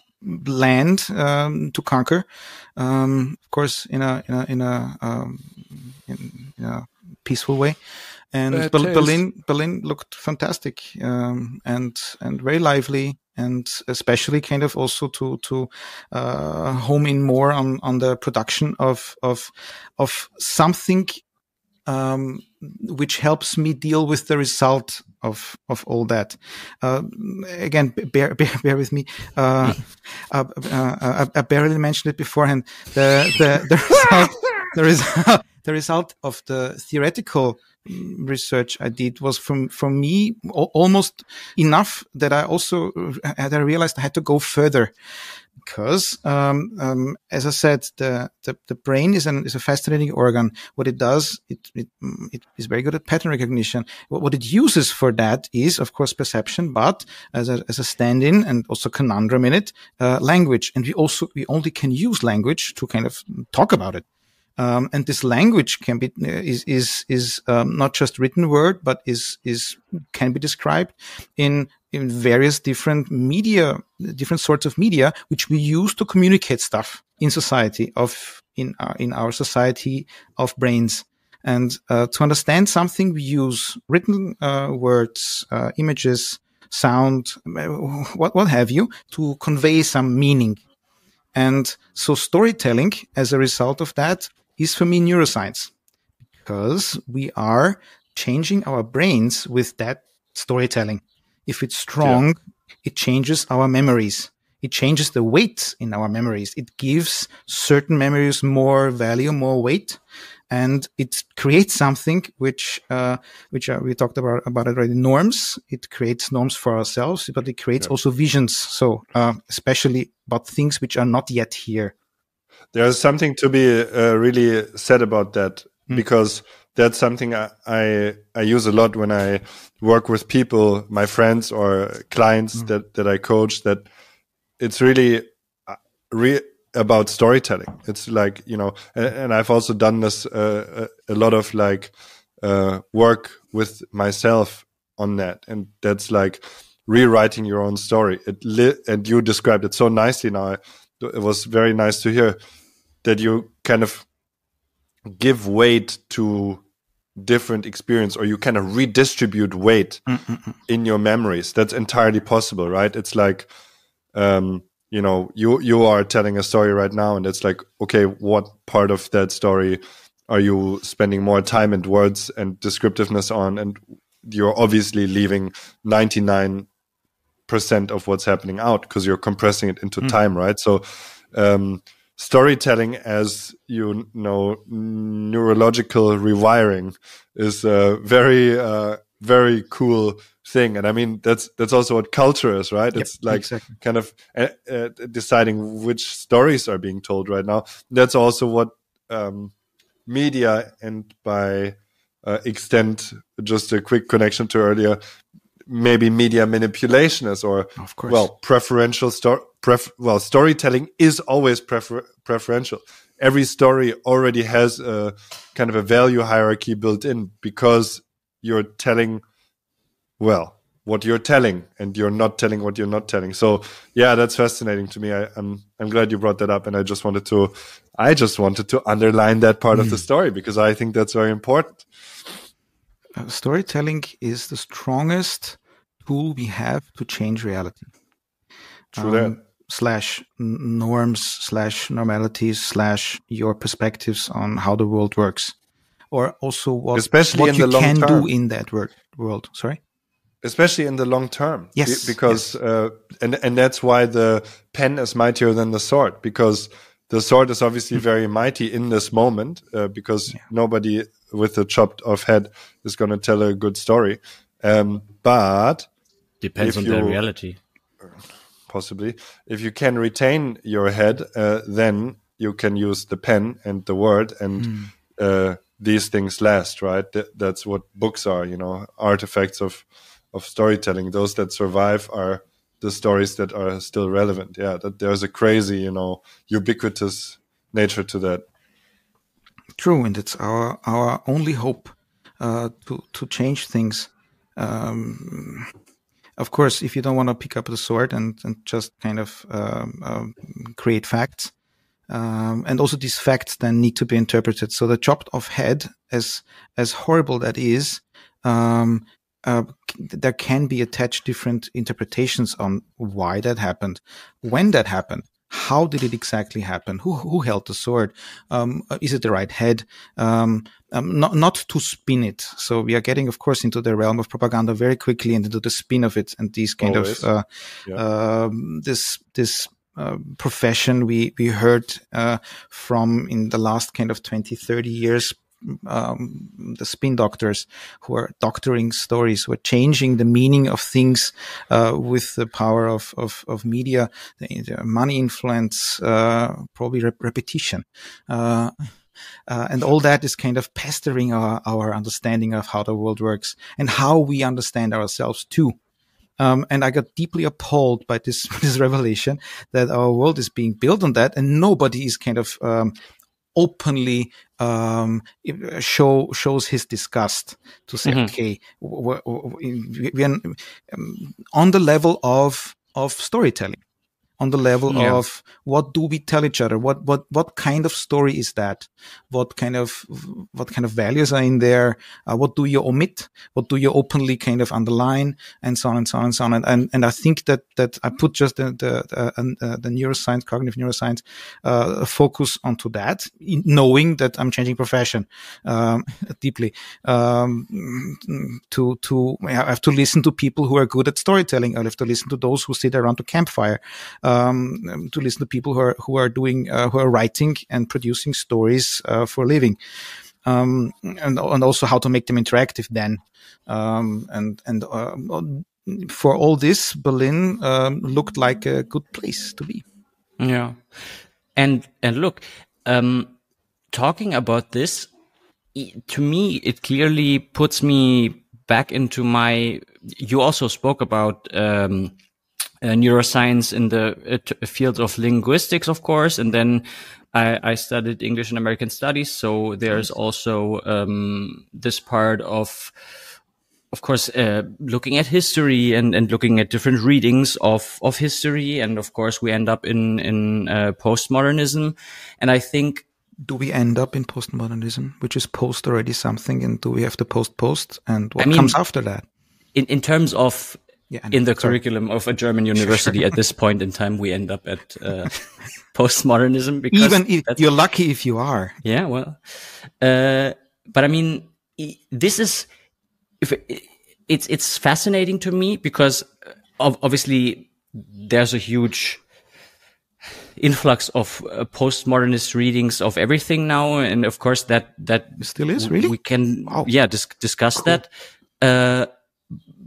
land to conquer. Of course, in a peaceful way. And Berlin looked fantastic, and very lively, and especially kind of also to home in more on the production of something which helps me deal with the result of all that. Again, bear with me. I barely mentioned it beforehand. The result of the theoretical research I did was for me almost enough that I realized I had to go further, because, as I said, the brain is a fascinating organ. What it does, it is very good at pattern recognition. What it uses for that is, of course, perception, but as a stand-in and also conundrum in it, language. And we only can use language to kind of talk about it. And this language can be is not just written word, but can be described in various different media, different sorts of media, which we use to communicate stuff in society in our society of brains. And to understand something, we use written words, images, sound, what have you, to convey some meaning. And so storytelling, as a result of that, is for me neuroscience, because we are changing our brains with that storytelling. If it's strong, it changes our memories. It changes the weight in our memories. It gives certain memories more value, more weight, and it creates something which we talked about already. Norms. It creates norms for ourselves, but it creates also visions. So especially about things which are not yet here. There's something to be really said about that, because that's something I use a lot when I work with people, my friends or clients that I coach, that it's really about storytelling. It's like, and I've also done this a lot of work with myself on that. And that's like rewriting your own story. And you described it so nicely now. It was very nice to hear that you kind of give weight to different experience, or you kind of redistribute weight in your memories. That's entirely possible, right? It's like, you are telling a story right now, and it's like, okay, what part of that story are you spending more time and words and descriptiveness on? And you're obviously leaving 99% of what's happening out because you're compressing it into time, right? So storytelling, as neurological rewiring, is a very cool thing. And I mean, that's also what culture is, right? Yep, it's like exactly. kind of deciding which stories are being told right now. That's also what media, and by extent, just a quick connection to earlier, maybe media manipulation is, or of course, well, preferential storytelling is always preferential. Every story already has a kind of a value hierarchy built in, because you're telling what you're telling, and you're not telling what you're not telling. So yeah, that's fascinating to me. I'm glad you brought that up, and I just wanted to underline that part of the story, because I think that's very important. Storytelling is the strongest tool we have to change reality. True that. Slash norms, slash normalities, slash your perspectives on how the world works, or also what you can do in that world. Sorry? Especially in the long term. Yes. Because, and that's why the pen is mightier than the sword, because the sword is obviously very mighty in this moment, because nobody with a chopped off head is going to tell a good story. But depends on their reality. Possibly. If you can retain your head, then you can use the pen and the word, and these things last, right? That's what books are, artifacts of storytelling. Those that survive are the stories that are still relevant. Yeah, that there's a crazy, ubiquitous nature to that. True, and it's our only hope to change things. Of course, if you don't want to pick up the sword and just kind of create facts, and also these facts then need to be interpreted. So the chopped off head, as horrible that is, there can be attached different interpretations on why that happened, when that happened. How did it exactly happen? Who held the sword? Is it the right head? Not to spin it. So we are getting, of course, into the realm of propaganda very quickly, and into the spin of it, and these kind of this profession we heard from in the last kind of 20, 30 years, the spin doctors who are doctoring stories, who are changing the meaning of things with the power of media, the money influence, probably repetition. And all that is kind of pestering our understanding of how the world works and how we understand ourselves too. And I got deeply appalled by this revelation that our world is being built on that, and nobody is kind of openly shows his disgust to say, okay, we are on the level of storytelling, on the level of what do we tell each other? What kind of story is that? What kind of values are in there? What do you omit? What do you openly kind of underline? And so on and so on and so on. And I think that I put just the neuroscience, cognitive neuroscience, focus onto that, knowing that I'm changing profession, deeply. I have to listen to people who are good at storytelling. I have to listen to those who sit around the campfire. To listen to people who are writing and producing stories for a living, and also how to make them interactive. Then, for all this, Berlin looked like a good place to be. Yeah, and look, talking about this, to me, it clearly puts me back into my. You also spoke about. Neuroscience in the field of linguistics, of course, and then I studied English and American studies. So there's also this part of course, looking at history and looking at different readings of history, and of course we end up in postmodernism, and I think. Do we end up in postmodernism, which is post already something, and do we have to post, and what comes after that? In terms of. Yeah, in the curriculum of a German university at this point in time, we end up at postmodernism. Because even if you're lucky if you are. Yeah, well, but I mean, this is it's fascinating to me because obviously there's a huge influx of postmodernist readings of everything now, and of course that still is really. We can discuss that.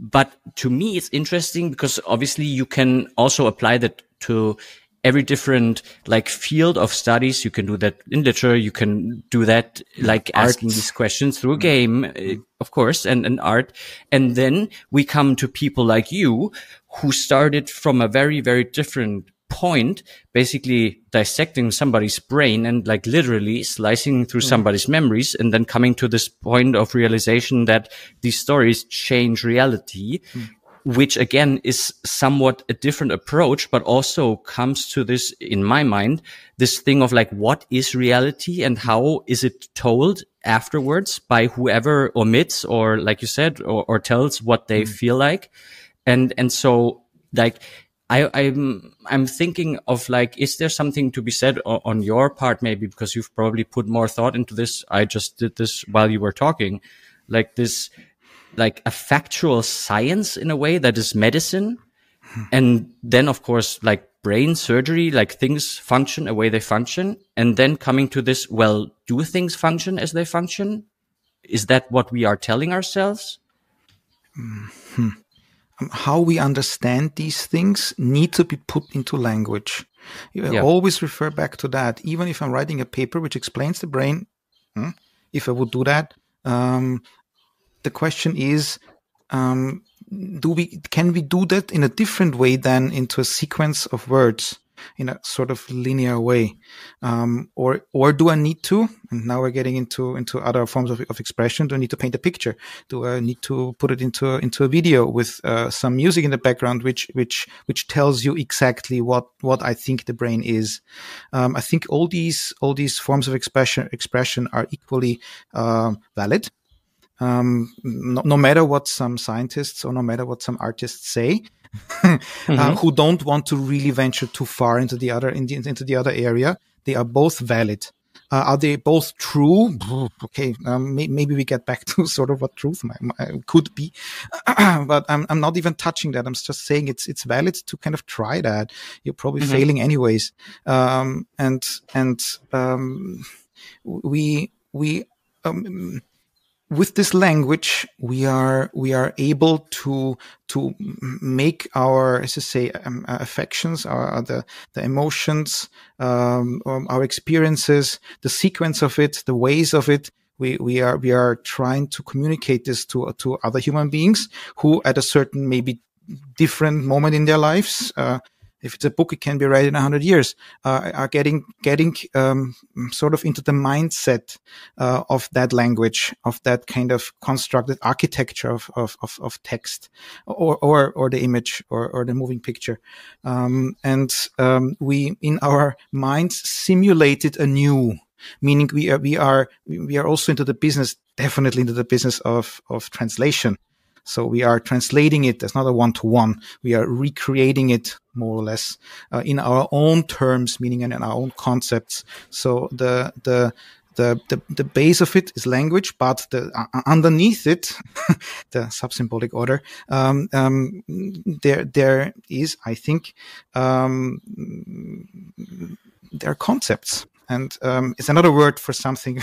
But to me, it's interesting because obviously you can also apply that to every different like field of studies. You can do that in literature. You can do that like asking these questions through a game, of course, and art. And then we come to people like you who started from a very, very different point, basically dissecting somebody's brain and like literally slicing through somebody's memories, and then coming to this point of realization that these stories change reality, which again is somewhat a different approach, but also comes to this, in my mind, this thing of like, what is reality and how is it told afterwards by whoever omits or, like you said, or tells what they feel like. And so like, I'm thinking of like, is there something to be said on your part, maybe because you've probably put more thought into this. I just did this while you were talking, like this, like a factual science in a way that is medicine. And then of course, like brain surgery, like things function a way they function. And then coming to this, well, do things function as they function? Is that what we are telling ourselves? How we understand these things need to be put into language. I always refer back to that. Even if I'm writing a paper which explains the brain, if I would do that, the question is, can we do that in a different way than into a sequence of words in a sort of linear way? Or do I need to, and now we're getting into other forms of expression, do I need to paint a picture? Do I need to put it into a video with some music in the background, which tells you exactly what I think the brain is? I think all these forms of expression are equally valid. No matter what some scientists or no matter what some artists say, who don't want to really venture too far into the other area, they are both valid. Are they both true? Okay, maybe we get back to sort of what truth could be, but I'm not even touching that. I'm just saying it's valid to kind of try that. You're probably failing anyways, we with this language, we are able to make our, as I say, affections, the emotions, our experiences, the sequence of it, the ways of it. We are trying to communicate this to other human beings who, at a certain maybe different moment in their lives, if it's a book, it can be read in 100 years, are getting sort of into the mindset of that language, of that kind of constructed architecture of text or the image or the moving picture. We, in our minds, simulated anew, meaning we are also into the business, definitely into the business of translation. So we are translating it. There's not a one-to-one. We are recreating it more or less in our own terms, meaning in our own concepts. So the base of it is language, but underneath it, the subsymbolic order, there is, I think, there are concepts. And it's another word for something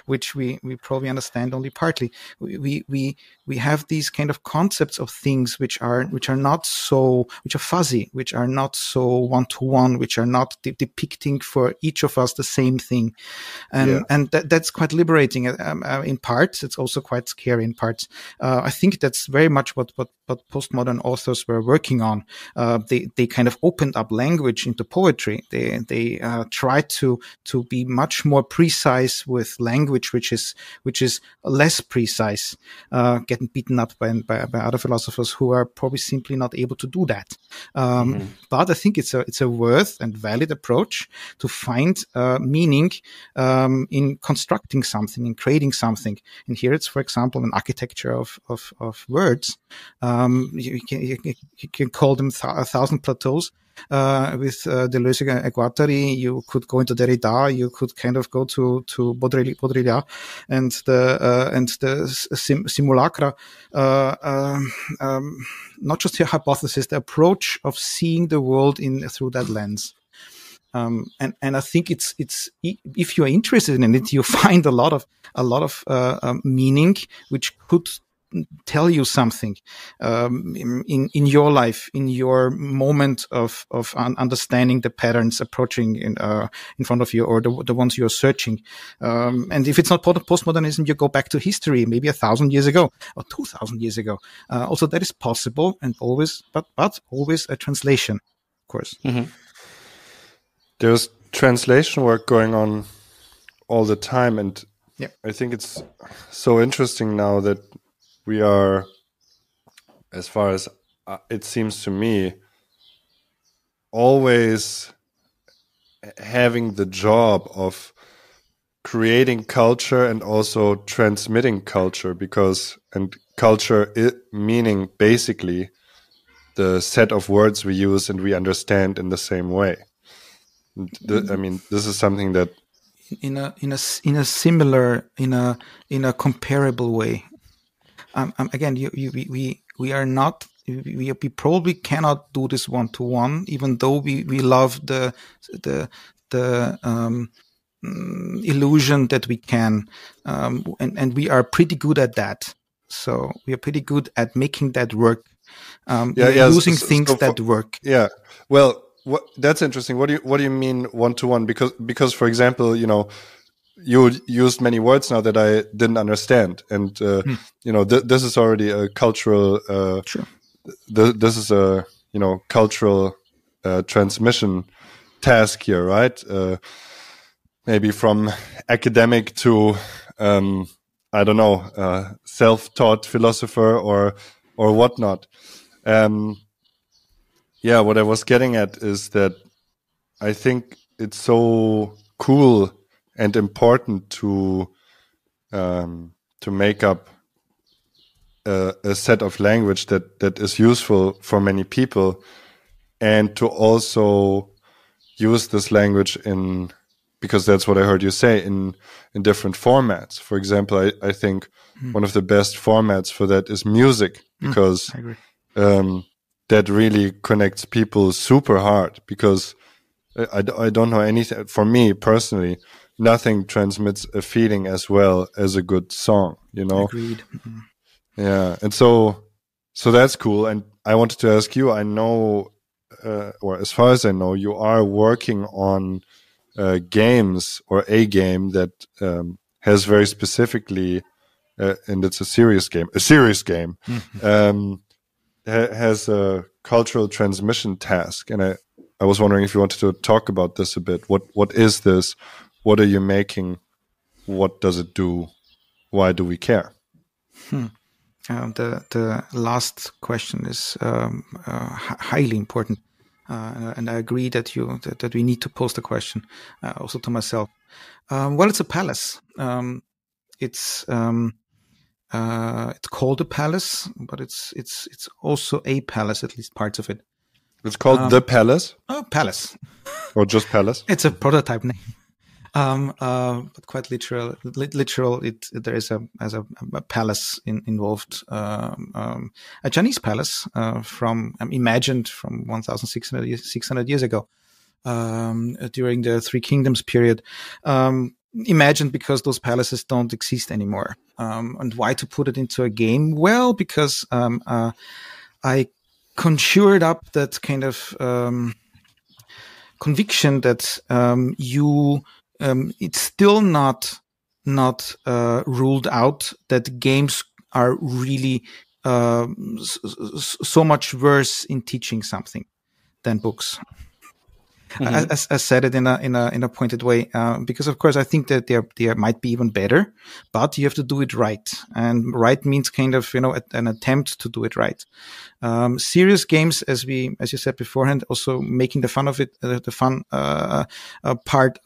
which we probably understand only partly. We have these kind of concepts of things which are fuzzy, which are not so one-to-one, which are not depicting for each of us the same thing. And that's quite liberating in parts. It's also quite scary in parts. I think that's very much what postmodern authors were working on. They kind of opened up language into poetry. They tried to be much more precise with language, which is less precise, getting beaten up by other philosophers who are probably simply not able to do that. But I think it's a worth and valid approach to find meaning in constructing something, in creating something. And here it's, for example, an architecture of words. You can call them 1,000 plateaus. With Deleuze and Guattari, you could go into Derrida, you could kind of go to Baudrillard and the simulacra, not just your hypothesis, the approach of seeing the world through that lens. And I think it's if you are interested in it, you find a lot of meaning which could tell you something in your life, in your moment of understanding the patterns approaching in front of you, or the ones you're searching. And if it's not postmodernism, you go back to history, maybe 1,000 years ago or 2,000 years ago. Also, that is possible, and always, but always a translation, of course. Mm-hmm. There's translation work going on all the time, and I think it's so interesting now that we are, as far as it seems to me, always having the job of creating culture and also transmitting culture, and culture meaning basically the set of words we use and we understand in the same way. I mean, this is something that in a similar, in a comparable way. Again, we are not. We probably cannot do this one-to-one, even though we love the illusion that we can, and we are pretty good at that. So we are pretty good at making that work, using things that work. Yeah. Well, that's interesting. What do you mean one-to-one? Because for example, you used many words now that I didn't understand, and this is already a cultural. Sure. This is a cultural transmission task here, right? Maybe from academic to I don't know, self-taught philosopher or whatnot. What I was getting at is that I think it's so cool and important to make up a set of language that is useful for many people, and to also use this language because that's what I heard you say, in different formats. For example, I think one of the best formats for that is music, because I agree. That really connects people super hard, because I don't know anything. For me personally, nothing transmits a feeling as well as a good song, you know? Agreed. Mm-hmm. Yeah. And so that's cool. And I wanted to ask you, I know, or as far as I know, you are working on games, or a game that has very specifically, and it's a serious game, mm-hmm. Has a cultural transmission task. And I was wondering if you wanted to talk about this a bit. What is this? What are you making? What does it do? Why do we care? The last question is highly important, and I agree that we need to pose the question also to myself. Well, it's a palace. It's called a palace, but it's also a palace, at least parts of it. It's called the Palace? Oh, Palace. Or just Palace? It's a prototype name. But quite literal. There is a palace involved, a Chinese palace, imagined from 1,600 years ago, during the Three Kingdoms period. Imagined because those palaces don't exist anymore. And why to put it into a game? Well, because, I conjured up that kind of, conviction that, it's still not ruled out that games are really so much worse in teaching something than books. Mm-hmm. I said it in a pointed way, because of course I think that they might be even better, but you have to do it right, and right means kind of an attempt to do it right. Serious games, as you said beforehand, also making the fun of it, the fun part,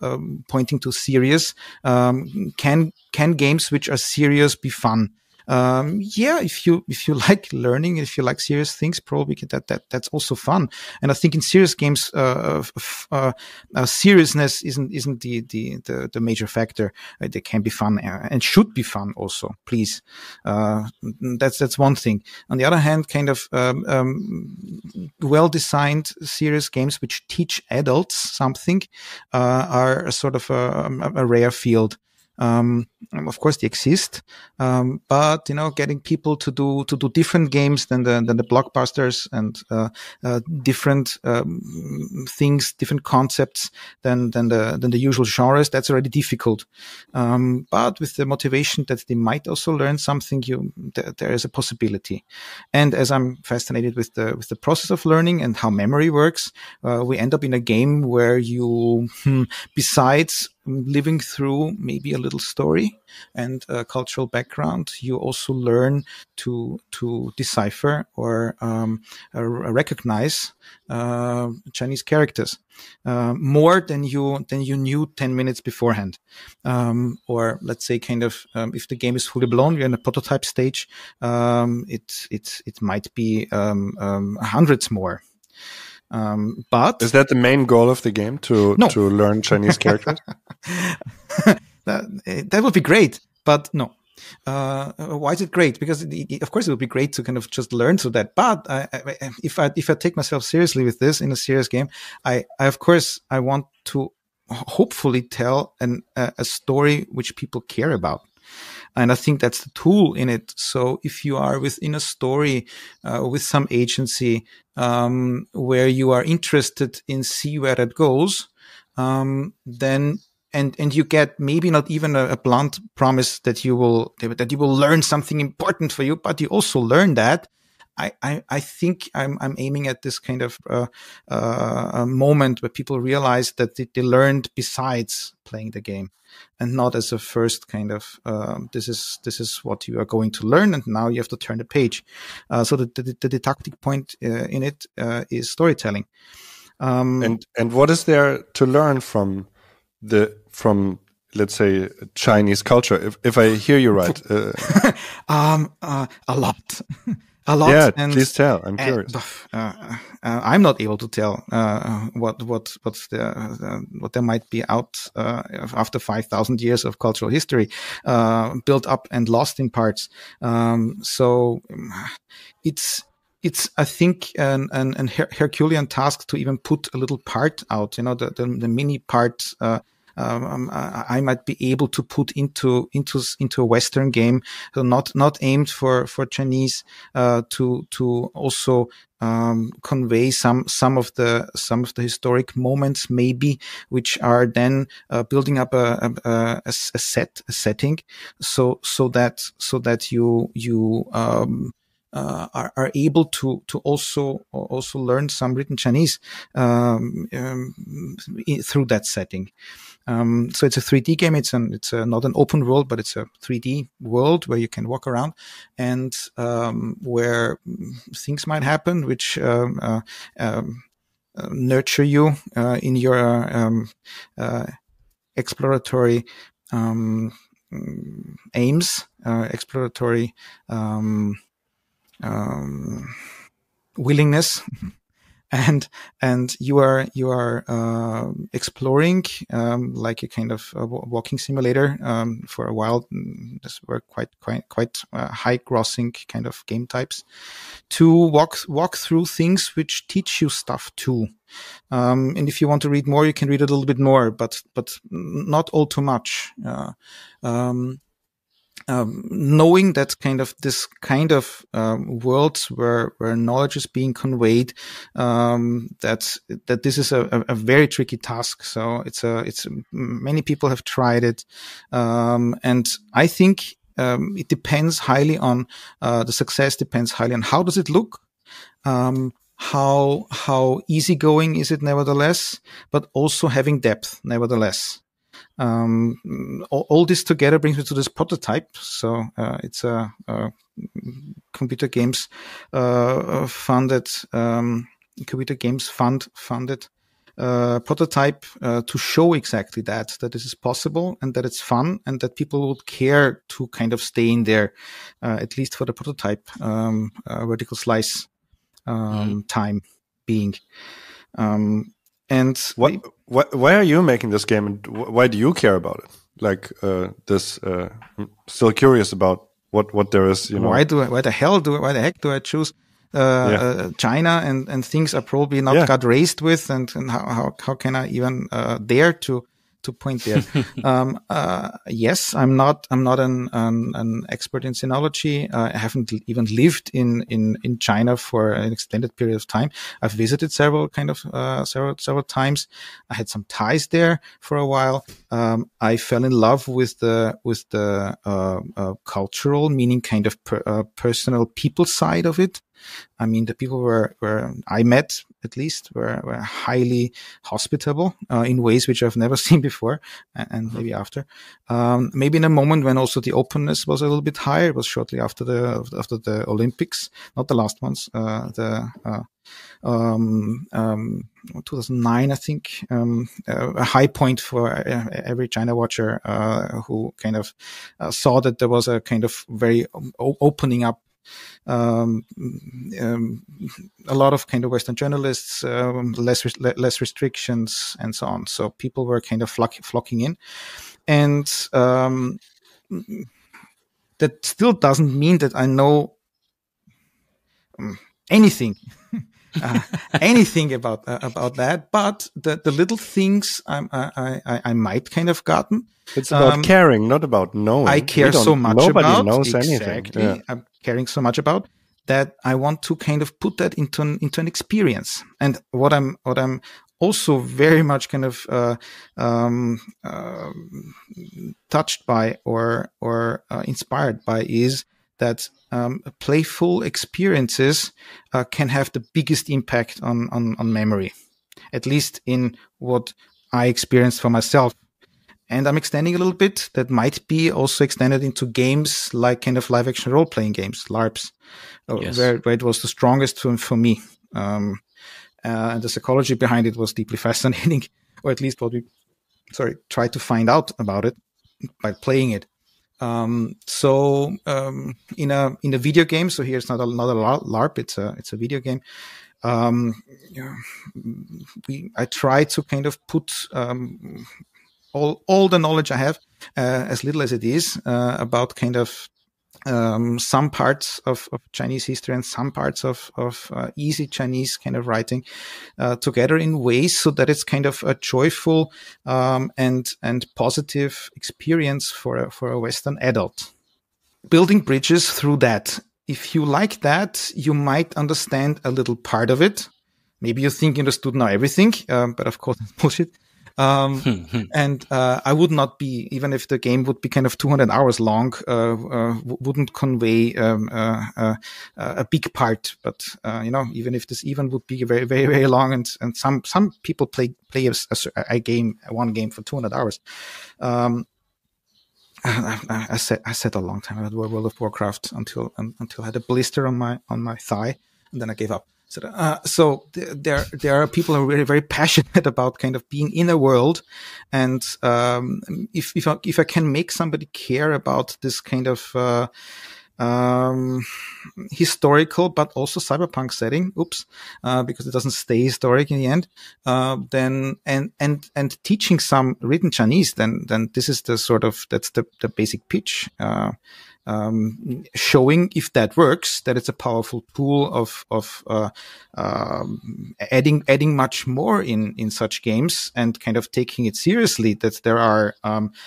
pointing to serious. Can games which are serious be fun? Yeah, if you like learning, if you like serious things, probably that's also fun. And I think in serious games, seriousness isn't the major factor. They can be fun and should be fun also, please. That's one thing. On the other hand, kind of, well-designed serious games which teach adults something, are a sort of a rare field. Of course they exist, but getting people to do different games than the blockbusters, and different things, different concepts than the usual genres, that's already difficult. But with the motivation that they might also learn something, there is a possibility. And as I'm fascinated with the process of learning and how memory works, we end up in a game where you, besides living through maybe a little story and a cultural background, you also learn to decipher or recognize Chinese characters more than you knew 10 minutes beforehand. Or let's say kind of, if the game is fully blown, you're in a prototype stage, it might be hundreds more. But is that the main goal of the game, to learn Chinese characters? That would be great, but no. Why is it great? Because of course it would be great to kind of just learn through that. But if I take myself seriously with this in a serious game, I of course I want to hopefully tell a story which people care about. And I think that's the tool in it. So if you are within a story, with some agency, where you are interested in see where that goes, then, and you get maybe not even a blunt promise that you will learn something important for you, but you also learn that. I think I'm aiming at this kind of, a moment where people realize that they learned besides playing the game, and not as a first kind of, this is what you are going to learn, and now you have to turn the page. So the didactic point in it is storytelling. And what is there to learn from let's say Chinese culture? If I hear you right, a lot. A lot. Yeah, please tell. I'm curious. I'm not able to tell what there might be out after 5,000 years of cultural history, built up and lost in parts. So it's I think an Herculean task to even put a little part out. The mini part I might be able to put into a Western game, so not aimed for Chinese, to also convey some of the historic moments, maybe, which are then building up a setting, so that you are able to also learn some written Chinese through that setting. So it's a 3D game. It's not an open world, but it's a 3D world where you can walk around, and where things might happen which nurture you in your exploratory aims, exploratory willingness. And you are exploring like a kind of walking simulator for a while. These were quite high grossing kind of game types, to walk through things which teach you stuff too. And if you want to read more, you can read a little bit more, but not all too much. Knowing that this kind of worlds where knowledge is being conveyed, that this is a very tricky task. So it's many people have tried it, and I think it depends highly on the success. Depends highly on how does it look. How easygoing is it nevertheless, but also having depth nevertheless. All this together brings me to this prototype. So it's a computer games funded prototype to show exactly that this is possible, and that it's fun, and that people would care to kind of stay in there, at least for the prototype vertical slice time being. And why are you making this game, and why do you care about it? Like this, I'm still curious about what there is. You know, why the heck do I choose China, and things I probably not got raised with, and how can I even dare to point there? Yes, I'm not an expert in sinology. I haven't even lived in China for an extended period of time. I've visited several times. I had some ties there for a while. I fell in love with the cultural, meaning kind of personal people side of it. I mean, the people where I met, at least, were highly hospitable in ways which I've never seen before, and maybe after. Maybe in a moment when also the openness was a little bit higher. It was shortly after the Olympics, not the last ones. 2009, I think, a high point for every China watcher who kind of saw that there was a kind of very opening up. A lot of kind of Western journalists, less restrictions, and so on. So people were kind of flocking in, and that still doesn't mean that I know anything. Anything about that, but the little things I might kind of gotten. It's about caring, not about knowing. I care so much nobody about. knows Exactly. anything. Yeah. I'm caring so much about that. I want to kind of put that into an experience. And what I'm also very much kind of touched by or inspired by is that playful experiences can have the biggest impact on memory, at least in what I experienced for myself. And I'm extending a little bit. That might be also extended into games like kind of live action role playing games, LARPs, Yes. where it was the strongest for me. And the psychology behind it was deeply fascinating, or at least what we tried to find out about it by playing it. So in a video game, so here it's not a LARP, it's a video game. I try to kind of put all the knowledge I have, as little as it is, about kind of some parts of Chinese history and some parts of easy Chinese kind of writing together in ways so that it's kind of a joyful and positive experience for a Western adult. Building bridges through that. If you like that, you might understand a little part of it. Maybe you think you understood now everything, but of course it's bullshit. And I would not be, even if the game would be kind of 200 hours long, wouldn't convey a big part. But even if this even would be very, very, very long, and some people play one game for 200 hours. I said a long time about World of Warcraft until I had a blister on my thigh, and then I gave up. So there are people who are very, very passionate about kind of being in a world, and if I can make somebody care about this kind of historical but also cyberpunk setting, because it doesn't stay historic in the end, then and teaching some written Chinese, then this is that's the basic pitch. Showing if that works, that it's a powerful tool of adding much more in such games, and kind of taking it seriously, that there are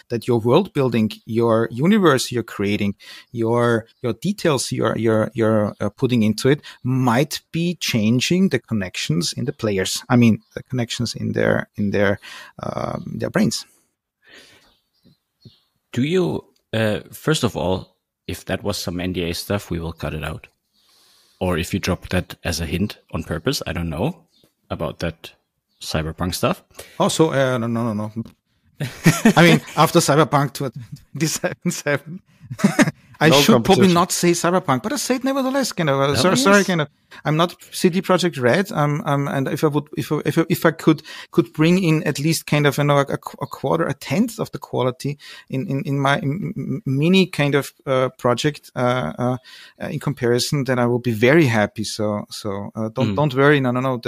that your world building, your universe you're creating, your details you're putting into it might be changing the connections in the players. I mean, the connections in their brains. Do you first of all, if that was some NDA stuff, we will cut it out. Or if you drop that as a hint on purpose, I don't know about that cyberpunk stuff. Also, no. I mean, after Cyberpunk 2077, I should probably not say Cyberpunk, but I say it nevertheless. Kind of. Sorry. Kind of. I'm not CD Projekt Red. And if I could bring in at least kind of a quarter, a tenth of the quality in my mini kind of project in comparison, then I will be very happy. So don't worry. No.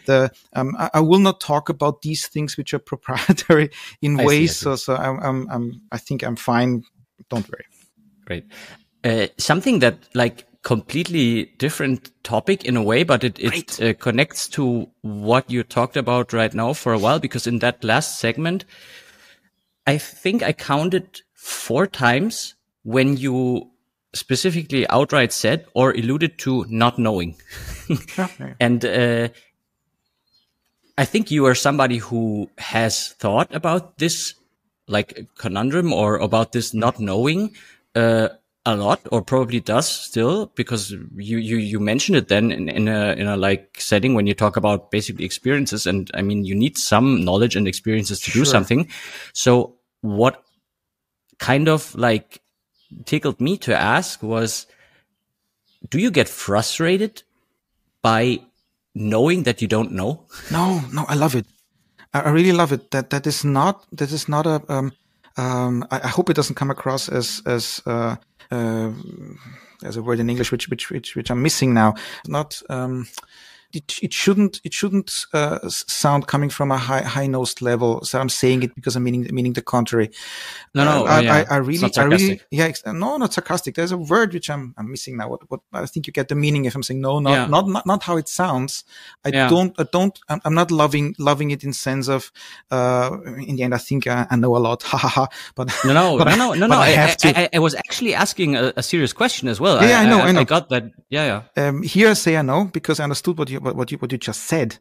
I will not talk about these things which are proprietary in ways. So I think I'm fine. Don't worry. Great. Something that completely different topic in a way, but it connects to what you talked about right now for a while, because in that last segment, I think I counted 4 times when you specifically outright said or alluded to not knowing. And I think you are somebody who has thought about this conundrum or about this not knowing a lot, or probably does still, because you mentioned it then in a setting when you talk about basically experiences, and I mean you need some knowledge and experiences to do something. So what kind of tickled me to ask was, do you get frustrated by knowing that you don't know? No, I love it. I really love it. That is not a I hope it doesn't come across as a word in English which I'm missing now. Not it shouldn't sound coming from a high-nosed level. So I'm saying it because I'm meaning the contrary. I really, no, not sarcastic. There's a word which I'm missing now. What I think you get the meaning if I'm saying no, not how it sounds. I'm not loving it in sense of, in the end, I think I know a lot. Ha ha ha. But no. I have to. I was actually asking a serious question as well. Yeah, I know. I got that. Yeah. Here I say I know because I understood what you just said.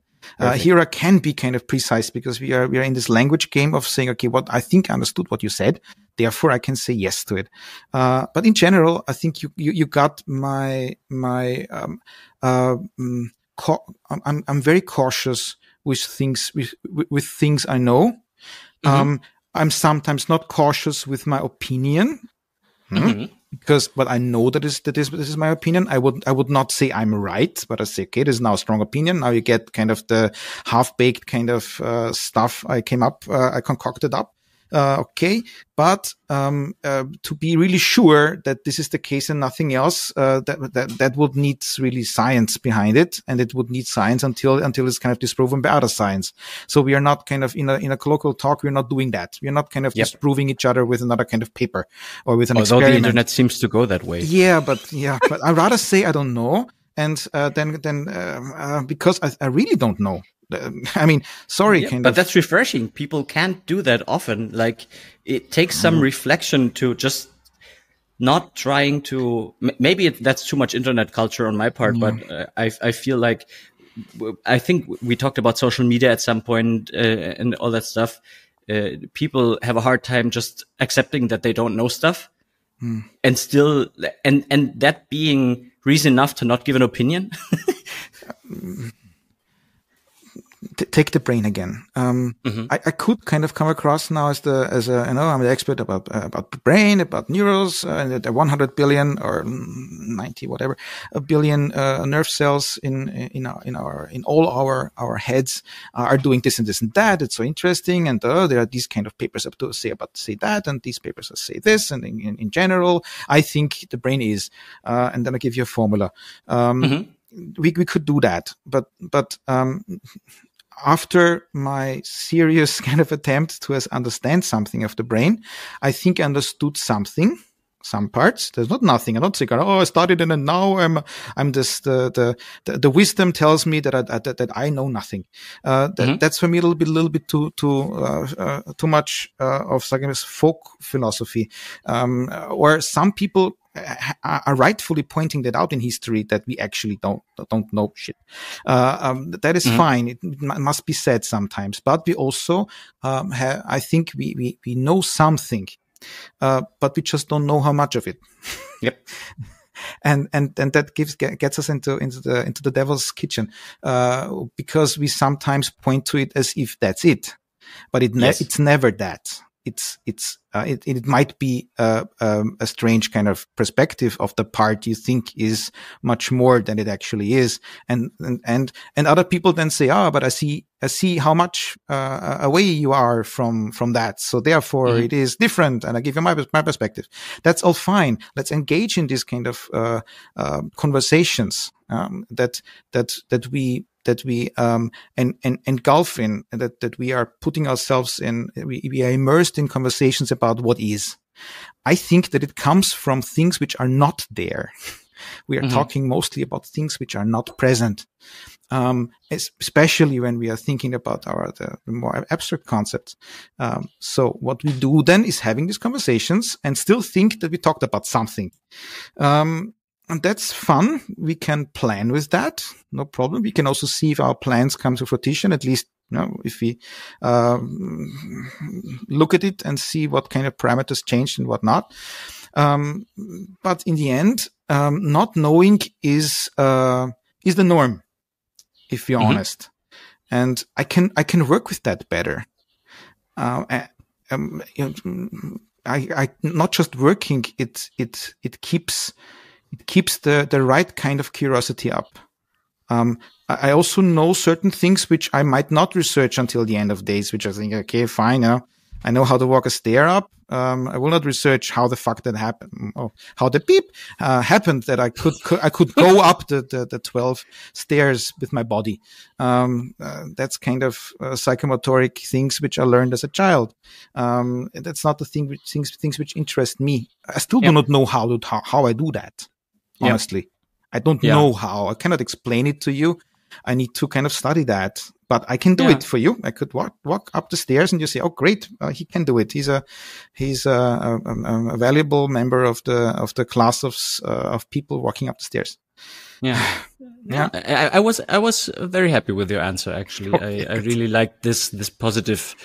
Here I can be kind of precise because we are in this language game of saying, okay, what I think I understood what you said, therefore I can say yes to it. But in general, I think you got my I'm very cautious with things with things I know. Mm-hmm. I'm sometimes not cautious with my opinion. Mm-hmm. Because, but I know that this is my opinion. I would not say I'm right, but I say, okay, this is now a strong opinion. Now you get kind of the half-baked kind of stuff I concocted up. Okay. But to be really sure that this is the case and nothing else, that would need really science behind it, and it would need science until it's kind of disproven by other science. So we are not kind of in a colloquial talk. We're not doing that. We're not kind of disproving each other with another kind of paper or with an experiment. The internet seems to go that way. Yeah, but I'd rather say I don't know, and then because I really don't know. I mean, sorry, but that's refreshing. People can't do that often. Like, it takes some reflection to just not trying to. Maybe that's too much internet culture on my part, but I feel like I think we talked about social media at some point and all that stuff. People have a hard time just accepting that they don't know stuff, and still, and that being reason enough to not give an opinion. Take the brain again. I could kind of come across now as I'm the expert about the brain, about neurons, and the 100 billion or 90 whatever a billion nerve cells in all our heads are doing this and this and that. It's so interesting, and there are these kind of papers up to say that, and these papers say this, and in general, I think the brain is, and then I give you a formula. We could do that, but after my serious kind of attempt to understand something of the brain, I think I understood some parts. There's not nothing. I'm not saying, I studied it and now I'm just, the wisdom tells me that I know nothing. That's for me a little bit too much, of folk philosophy. Or some people are rightfully pointing that out in history, that we actually don't know shit. That is fine. It must be said sometimes, but we also, I think we know something, but we just don't know how much of it. Yep. And that gets us into the devil's kitchen, because we sometimes point to it as if that's it, but it's never that. It might be a strange kind of perspective of the part you think is much more than it actually is, and other people then say, but I see how much away you are from that, so therefore it is different, and I give you my perspective. That's all fine. Let's engage in these kind of conversations that we engulf in, that we are putting ourselves in. We are immersed in conversations about what is. I think that it comes from things which are not there. We are talking mostly about things which are not present, especially when we are thinking about the more abstract concepts. So what we do then is having these conversations and still think that we talked about something. And that's fun. We can plan with that. No problem. We can also see if our plans come to fruition, at least, if we look at it and see what kind of parameters changed and what not. But in the end, not knowing is the norm, if you're honest. And I can work with that better. I not just working, it keeps the right kind of curiosity up. I also know certain things which I might not research until the end of days, which I think, okay, fine, I know how to walk a stair up. I will not research how the fuck that happened, how the beep happened that I could go up the 12 stairs with my body. That's kind of psychomotoric things which I learned as a child. That's not the things which interest me. I still do not know how I do that. Honestly, I don't know how. I cannot explain it to you. I need to kind of study that, but I can do it for you. I could walk up the stairs and you say, "Oh, great, he can do it. He's a valuable member of the class of people walking up the stairs." Yeah. I was very happy with your answer. Actually, I really liked this positive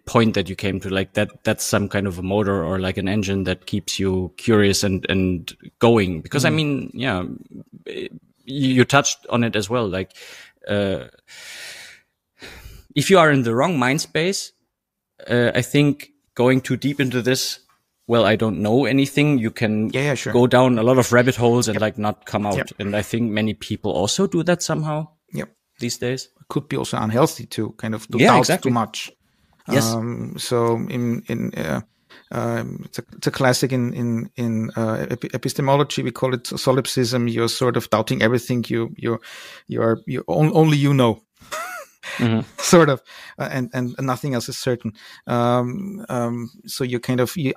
point that you came to, like that's some kind of a motor or like an engine that keeps you curious and going. Because I mean, you touched on it as well. Like, if you are in the wrong mind space, I think going too deep into this, I don't know anything. You can go down a lot of rabbit holes and like not come out. And I think many people also do that somehow. These days. It could be also unhealthy to kind of doubt too much. Yes. So it's a classic in epistemology. We call it solipsism. You're sort of doubting everything only you know. Sort of, and nothing else is certain. So you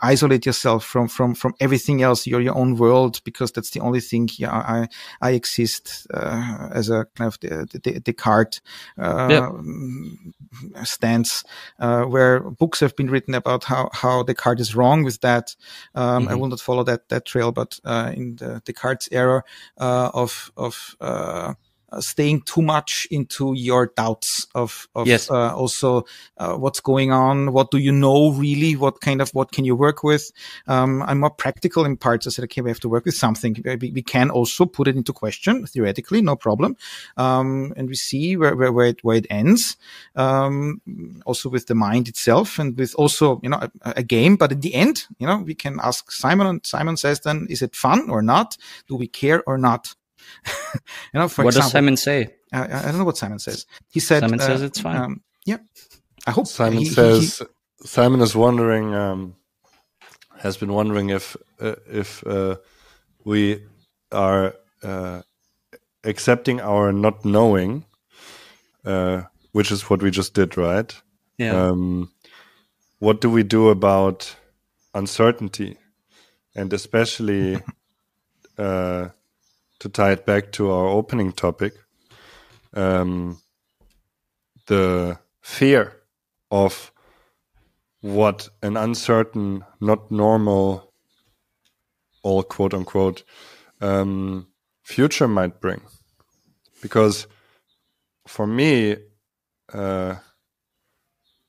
isolate yourself from everything else. You're your own world, because that's the only thing. Yeah, I exist as a kind of the Descartes stance, where books have been written about how Descartes is wrong with that. I will not follow that trail, but in the Descartes era of staying too much into your doubts of Yes. Also what's going on, what do you know really, what can you work with. I'm more practical in parts. I said, okay, we have to work with something. We can also put it into question theoretically, no problem, and we see where it ends, also with the mind itself, and with also a game. But at the end, we can ask Simon, and Simon says then, is it fun or not? Do we care or not? For what example, does Simon say? I don't know what Simon says. He said, Simon says it's fine. Yeah, I hope. Simon Simon is wondering, has been wondering if we are accepting our not knowing, which is what we just did, right? Yeah. What do we do about uncertainty, and especially to tie it back to our opening topic, the fear of what an uncertain, not normal, all quote unquote, future might bring. Because for me, I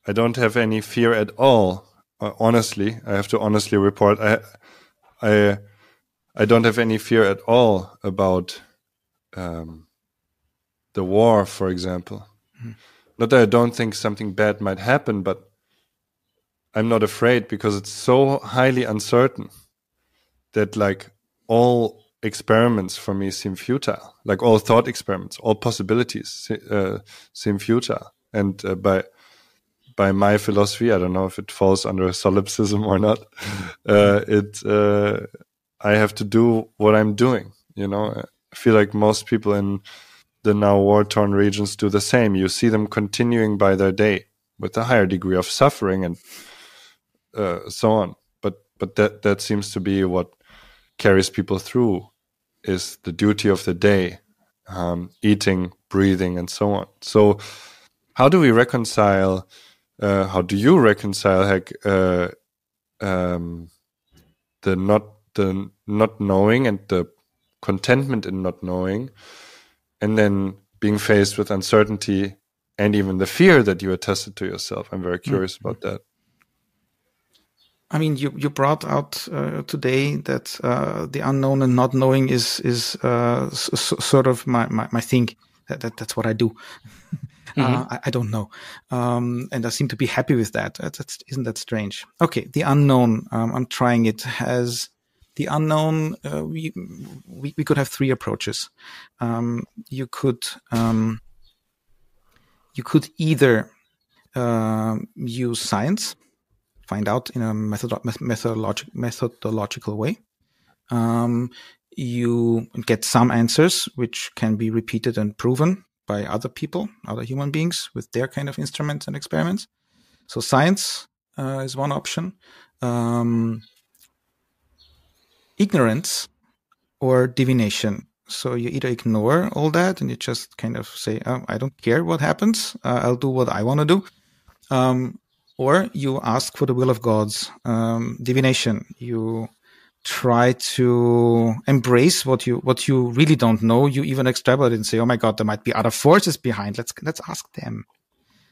don't have any fear at all. Honestly, I have to honestly report. I don't have any fear at all about the war, for example. Not that I don't think something bad might happen, but I'm not afraid, because it's so highly uncertain that like all experiments for me seem futile. Like all thought experiments, all possibilities seem futile. And by my philosophy, I don't know if it falls under solipsism or not. I have to do what I'm doing. I feel like most people in the now war-torn regions do the same. You see them continuing by their day with a higher degree of suffering and so on. But that seems to be what carries people through, is the duty of the day, eating, breathing, and so on. So how do we reconcile? How do you reconcile, Heck, the not knowing and the contentment in not knowing, and then being faced with uncertainty and even the fear that you attested to yourself? I'm very curious about that. I mean, you brought out today that the unknown and not knowing is sort of my thing. That's what I do. I don't know, and I seem to be happy with that. Isn't that strange? Okay, the unknown. I'm trying it. Has the unknown? We could have three approaches. You could either use science, find out in a methodological way. You get some answers which can be repeated and proven by other people, other human beings, with their kind of instruments and experiments. So science is one option. Ignorance or divination. So you either ignore all that and you just kind of say, oh, I don't care what happens. I'll do what I want to do. Or you ask for the will of gods. Divination. You try to embrace what you really don't know. You even extrapolate and say, oh my God, there might be other forces behind. Let's ask them.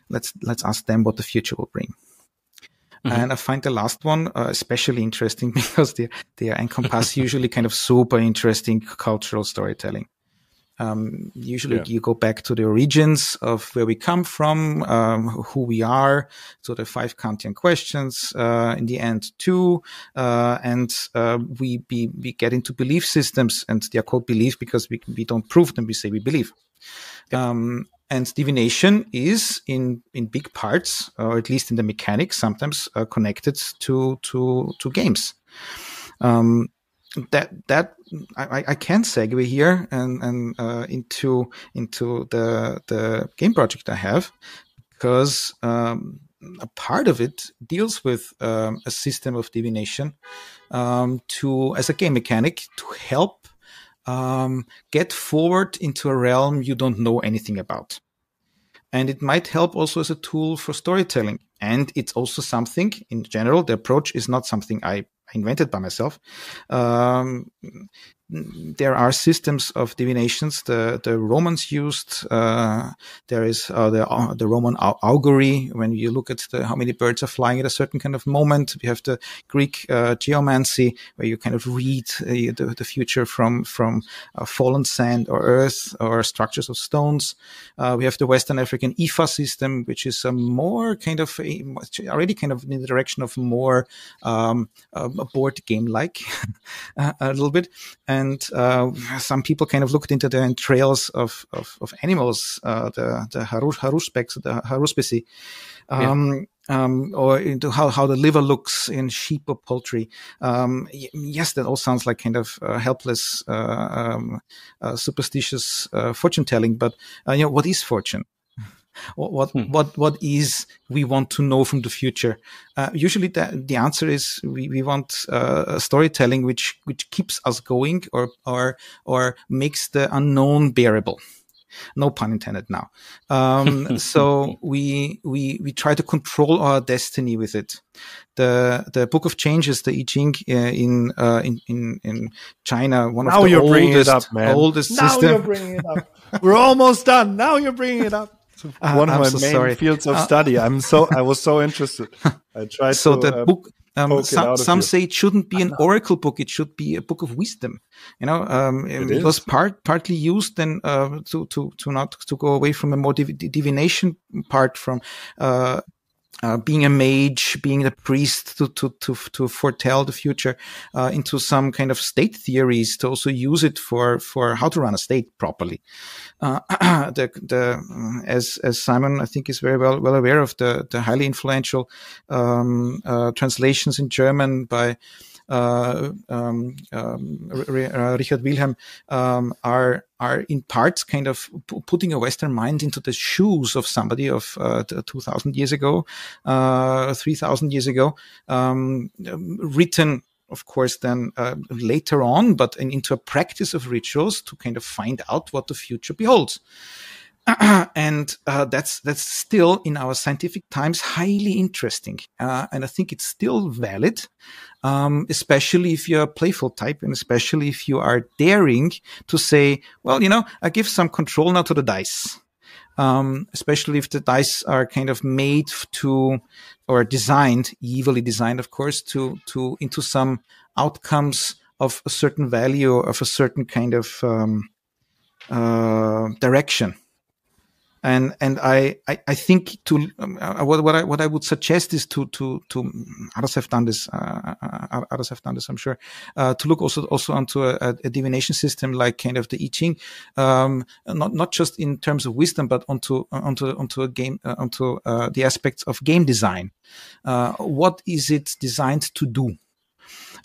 Let's ask them what the future will bring. And I find the last one especially interesting because they encompass usually kind of super interesting cultural storytelling. Usually you go back to the origins of where we come from, who we are, so the 5 Kantian questions, in the end too, and we get into belief systems, and they are called belief because we don't prove them, we say we believe. And divination is in big parts, or at least in the mechanics, sometimes connected to games. That I can segue here and into the game project I have, because a part of it deals with a system of divination as a game mechanic to help get forward into a realm you don't know anything about. And it might help also as a tool for storytelling. And it's also something, in general, the approach is not something I invented by myself. There are systems of divinations the Romans used. There is the Roman augury. When you look at how many birds are flying at a certain kind of moment, we have the Greek geomancy, where you kind of read the future from fallen sand or earth or structures of stones. We have the Western African Ifa system, which is a more kind of already kind of in the direction of more board game like a little bit. And some people kind of looked into the entrails of animals, the haruspici, or into how the liver looks in sheep or poultry. Yes, that all sounds like kind of helpless, superstitious fortune telling. But what is fortune? What is we want to know from the future? Usually the answer is we want storytelling which keeps us going or makes the unknown bearable. No pun intended now. So we try to control our destiny with it. The Book of Changes, the I Ching in China, one now of the oldest system. Now you're bringing it up. We're almost done. Now you're bringing it up. One of my main fields of study. I was so interested. I tried the book. Some say it shouldn't be an oracle book; it should be a book of wisdom. It was partly used then to not to go away from a more divination part from. Being a mage, being a priest to foretell the future, into some kind of state theories, to also use it for how to run a state properly. As Simon, I think, is very well aware of the highly influential translations in German by Richard Wilhelm are in parts kind of putting a Western mind into the shoes of somebody of 2,000 years ago, 3,000 years ago, written, of course, then later on, but into a practice of rituals to kind of find out what the future beholds. And that's still in our scientific times highly interesting, and I think it's still valid, especially if you're a playful type, and especially if you are daring to say, well, I give some control now to the dice, especially if the dice are kind of made to, or designed, evilly designed, of course, to into some outcomes of a certain value, of a certain kind of direction. And I think what I would suggest is to others have done this, I'm sure, to look also onto a divination system like kind of the I Ching, not just in terms of wisdom, but onto a game, onto the aspects of game design. What is it designed to do?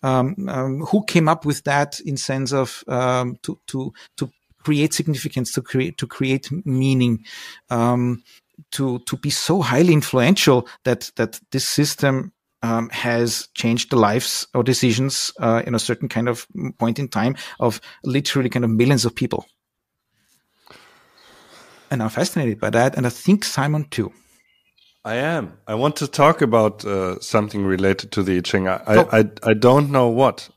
Who came up with that in sense of to create significance, to create meaning, to be so highly influential that this system has changed the lives or decisions in a certain kind of point in time of literally kind of millions of people. And I'm fascinated by that, and I think Simon too. I am. I want to talk about something related to the I Ching. I don't know what.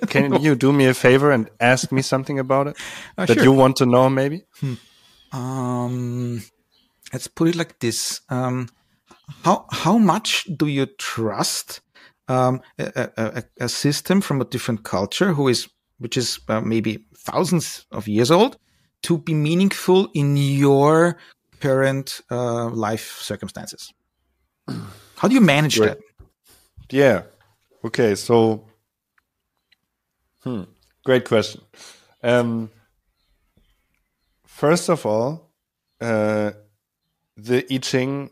Can you do me a favor and ask me something about it that sure. you want to know, maybe? Let's put it like this: how much do you trust a system from a different culture, which is maybe thousands of years old, to be meaningful in your current life circumstances? How do you manage that? Yeah. Okay. So. Great question. first of all, the I Ching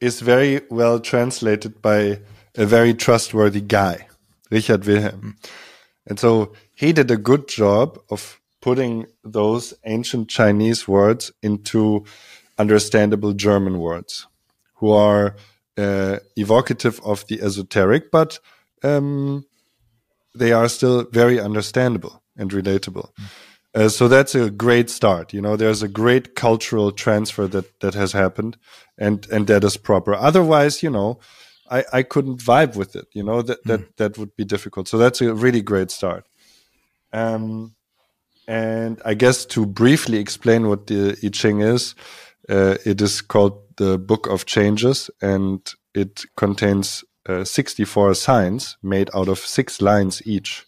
is very well translated by a very trustworthy guy, Richard Wilhelm. And so he did a good job of putting those ancient Chinese words into understandable German words, who are evocative of the esoteric, but they are still very understandable and relatable. So that's a great start. There's a great cultural transfer that has happened, and that is proper. Otherwise, I couldn't vibe with it. That would be difficult. So that's a really great start. And I guess to briefly explain what the I Ching is, it is called the Book of Changes, and it contains 64 signs made out of 6 lines each.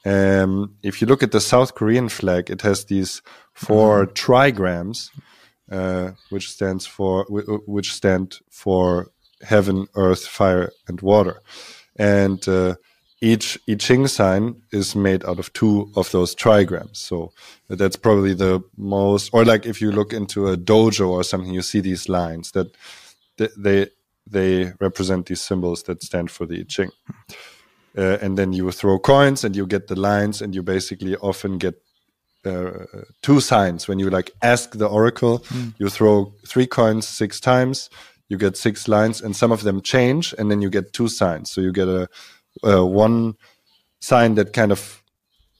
If you look at the South Korean flag, it has these 4 trigrams, which stand for heaven, earth, fire, and water. And each I Ching sign is made out of 2 of those trigrams. So that's probably the most, or like if you look into a dojo or something, you see these lines that they represent these symbols that stand for the I Ching. And then you throw coins and you get the lines, and you basically often get 2 signs. When you ask the oracle, you throw 3 coins 6 times, you get 6 lines, and some of them change, and then you get 2 signs. So you get a one sign that kind of,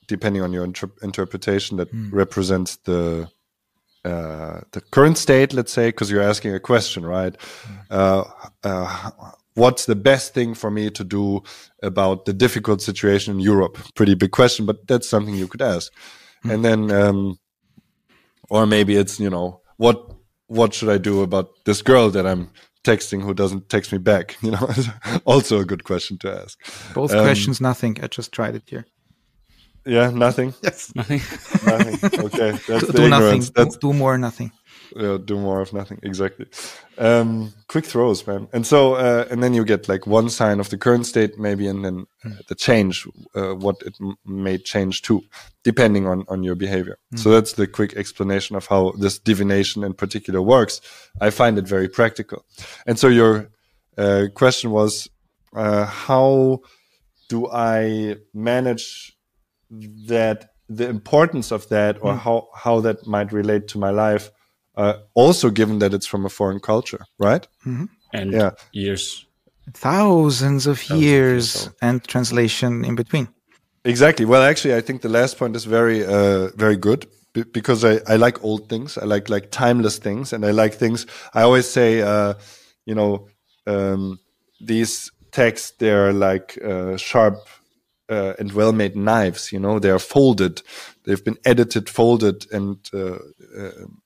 depending on your interpretation, that represents the current state, let's say, because you're asking a question, right? What's the best thing for me to do about the difficult situation in Europe? Pretty big question, but that's something you could ask. And then, or maybe it's, what should I do about this girl that I'm texting who doesn't text me back? Also a good question to ask. Both questions, nothing. I just tried it here. Yeah, nothing? Yes. Nothing. Nothing. Okay. That's do nothing. Do more nothing. Yeah, do more of nothing. Exactly. Quick throws, man. And so, and then you get 1 sign of the current state, maybe, and then the change, what it may change to, depending on your behavior. So that's the quick explanation of how this divination in particular works. I find it very practical. And so your question was, how do I manage that, the importance of that, or how that might relate to my life? Also, given that it's from a foreign culture, right? And years. Thousands of years and translation in between. Exactly. Well, actually, I think the last point is very, very good because I like old things. I like timeless things, and I like things. I always say, these texts, they're like sharp and well-made knives. They are folded. They've been edited, folded, and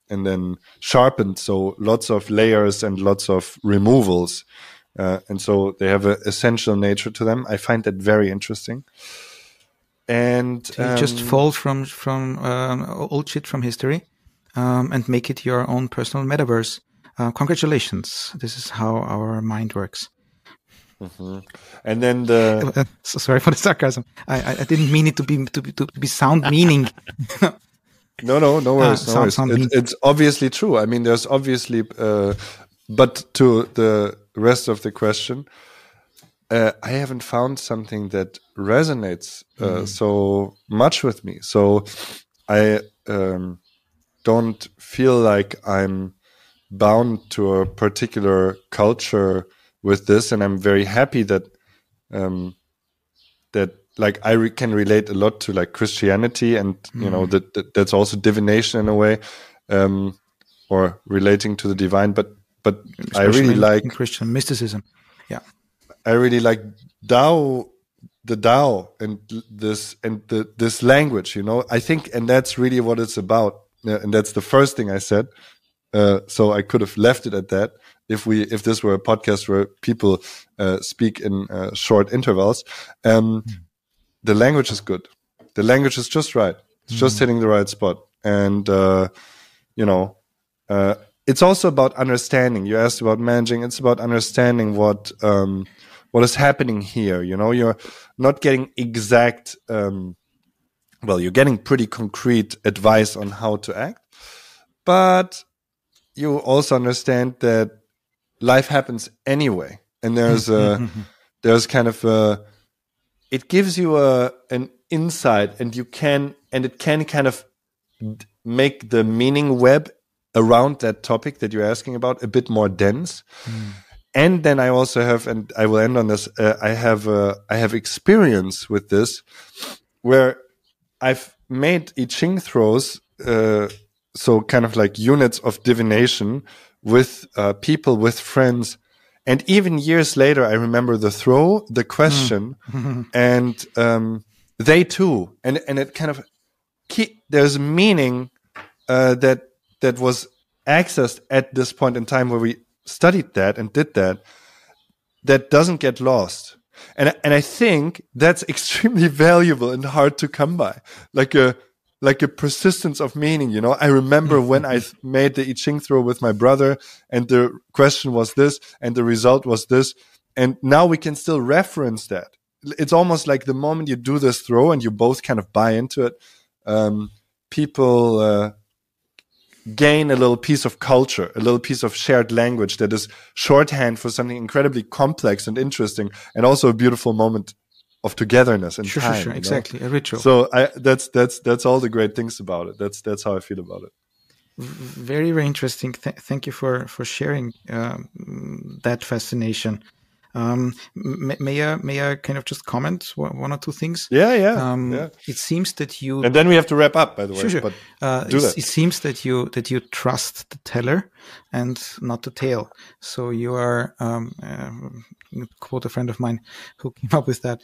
then sharpened. So lots of layers and lots of removals. And so they have an essential nature to them. I find that very interesting. And so you just fold from old shit from history and make it your own personal metaverse. Congratulations. This is how our mind works. And then so sorry for the sarcasm. I didn't mean it to be sound meaning. No worries. No worries. It's obviously true. I mean, there's obviously, but to the rest of the question, I haven't found something that resonates so much with me. So I don't feel like I'm bound to a particular culture with this, and I'm very happy that I can relate a lot to Christianity, and that's also divination in a way, or relating to the divine. But especially I really like Christian mysticism. Yeah, I really like the Tao, and this language. I think, and that's really what it's about. And that's the first thing I said. So I could have left it at that. If this were a podcast where people speak in short intervals, the language is good. The language is just right. It's just hitting the right spot. And it's also about understanding. You asked about managing. It's about understanding what is happening here. You're not getting exact. You're getting pretty concrete advice on how to act, but you also understand that life happens anyway, and there's kind of it gives you an insight, and it can kind of make the meaning web around that topic that you're asking about a bit more dense. And then I also have, and I will end on this, I have experience with this where I've made I Ching throws, so kind of like units of divination with people, with friends. And even years later, I remember the throw, the question, and they too. And it kind of, there's meaning that was accessed at this point in time where we studied that and did that doesn't get lost. And I think that's extremely valuable and hard to come by. Like a persistence of meaning, you know. I remember when I made the I Ching throw with my brother, and the question was this, and the result was this, and now we can still reference that. It's almost like the moment you do this throw and you both kind of buy into it, people gain a little piece of culture, a little piece of shared language that is shorthand for something incredibly complex and interesting, and also a beautiful moment of togetherness and time. Sure, exactly, a ritual. So that's all the great things about it. That's how I feel about it. Very, very interesting. Thank you for sharing that fascination. May I kind of just comment one or two things? Yeah. It seems that you, and then we have to wrap up, by the way. Sure. But it seems that you trust the teller and not the tale. So you are, quote a friend of mine who came up with that,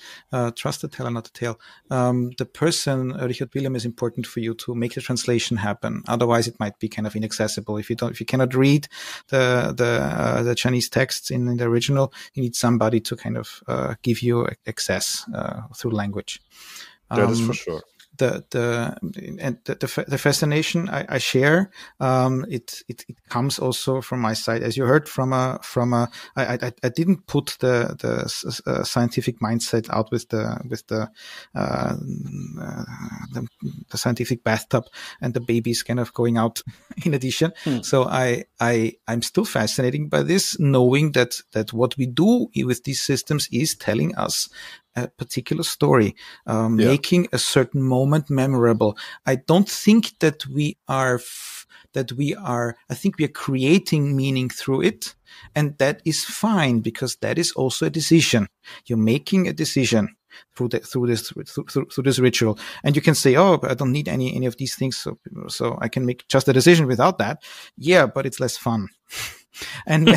trust the teller, not the tale. The person, Richard Willem, is important for you to make the translation happen. Otherwise it might be kind of inaccessible. If you cannot read the Chinese texts in the original, you need somebody to kind of give you access through language. That is for sure. The fascination I share. It comes also from my side, as you heard I didn't put the scientific mindset out with the scientific bathtub and the babies kind of going out in addition. So I'm still fascinated by this, knowing that what we do with these systems is telling us a particular story, making a certain moment memorable. I don't think that we are, I think we are creating meaning through it. And that is fine, because that is also a decision. You're making a decision through this ritual. And you can say, oh, I don't need any of these things. So I can make just a decision without that. Yeah, but it's less fun. and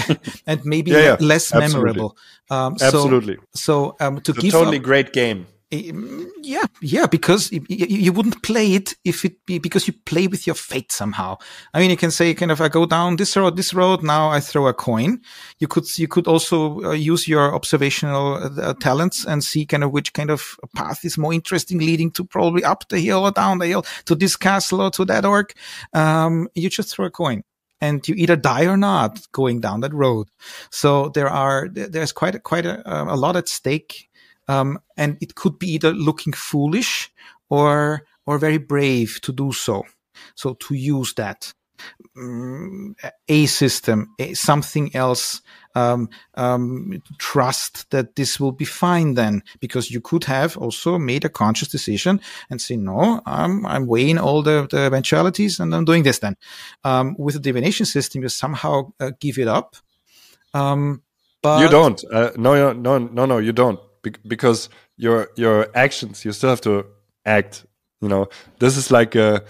maybe less memorable. Absolutely. So to it's give a totally great game. Yeah, because you wouldn't play it because you play with your fate somehow. I mean, you can say kind of, I go down this road, now I throw a coin. You could also use your observational talents and see kind of which kind of path is more interesting, leading to probably up the hill or down the hill, to this castle or to that orc. You just throw a coin. And you either die or not going down that road. So there's quite a lot at stake. And it could be either looking foolish or very brave to do so. So to use that, a system, something else, trust that this will be fine then, because you could have also made a conscious decision and say, no, I'm weighing all the eventualities and I'm doing this then. With the divination system, you somehow give it up. But you don't. No, you don't. Because your actions, you still have to act. You know, this is like an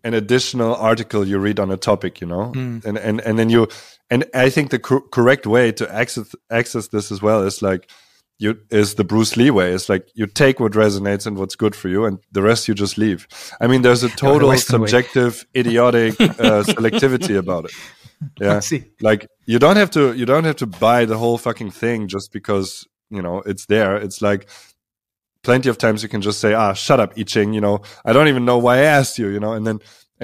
additional article you read on a topic. You know, and then and I think the correct way to access this as well is like is the Bruce Lee way. It's like you take what resonates and what's good for you, and the rest you just leave. I mean, there's a total subjective, idiotic selectivity about it. Yeah, like you don't have to buy the whole fucking thing just because, you know, it's there. It's like plenty of times you can just say, shut up, I Ching, you know, I don't even know why I asked you, you know, and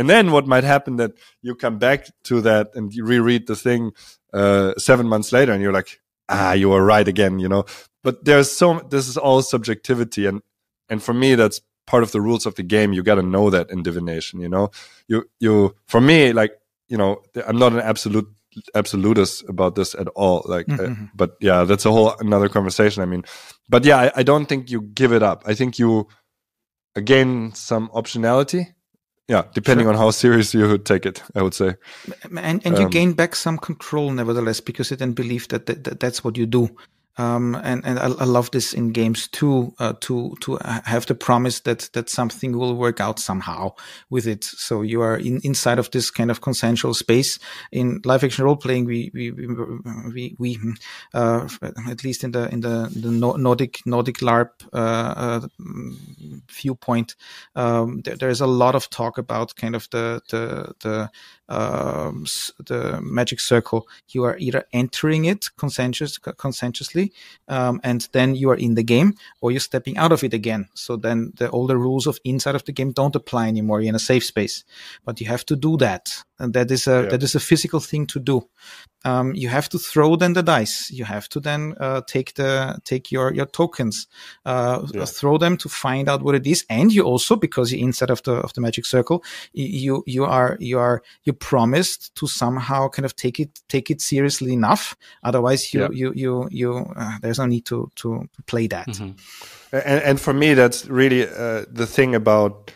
then what might happen that you come back to that and you reread the thing 7 months later and you're like, you were right again, you know. But this is all subjectivity, and for me that's part of the rules of the game. You got to know that in divination, you know. You for me, like, I'm not an absolutist about this at all. Like, but yeah, that's a whole another conversation. I mean, but yeah, I don't think you give it up. I think you gain some optionality. Yeah, depending on how serious you would take it, I would say. And you gain back some control, nevertheless, because you then believe that that's what you do. And I love this in games too, to have the promise that something will work out somehow with it. So you are inside of this kind of consensual space. In live action role playing, we at least in the Nordic LARP viewpoint, there is a lot of talk about kind of the magic circle. You are either entering it conscientiously, and then you are in the game, or you're stepping out of it again. So then all the rules of inside of the game don't apply anymore. You're in a safe space, but you have to do that, and that is a physical thing to do. You have to throw then the dice. You have to then take your tokens, throw them to find out what it is, and you also, because you're inside of the magic circle, you promised to somehow kind of take it seriously enough. Otherwise, there's no need to play that. And for me, that's really the thing about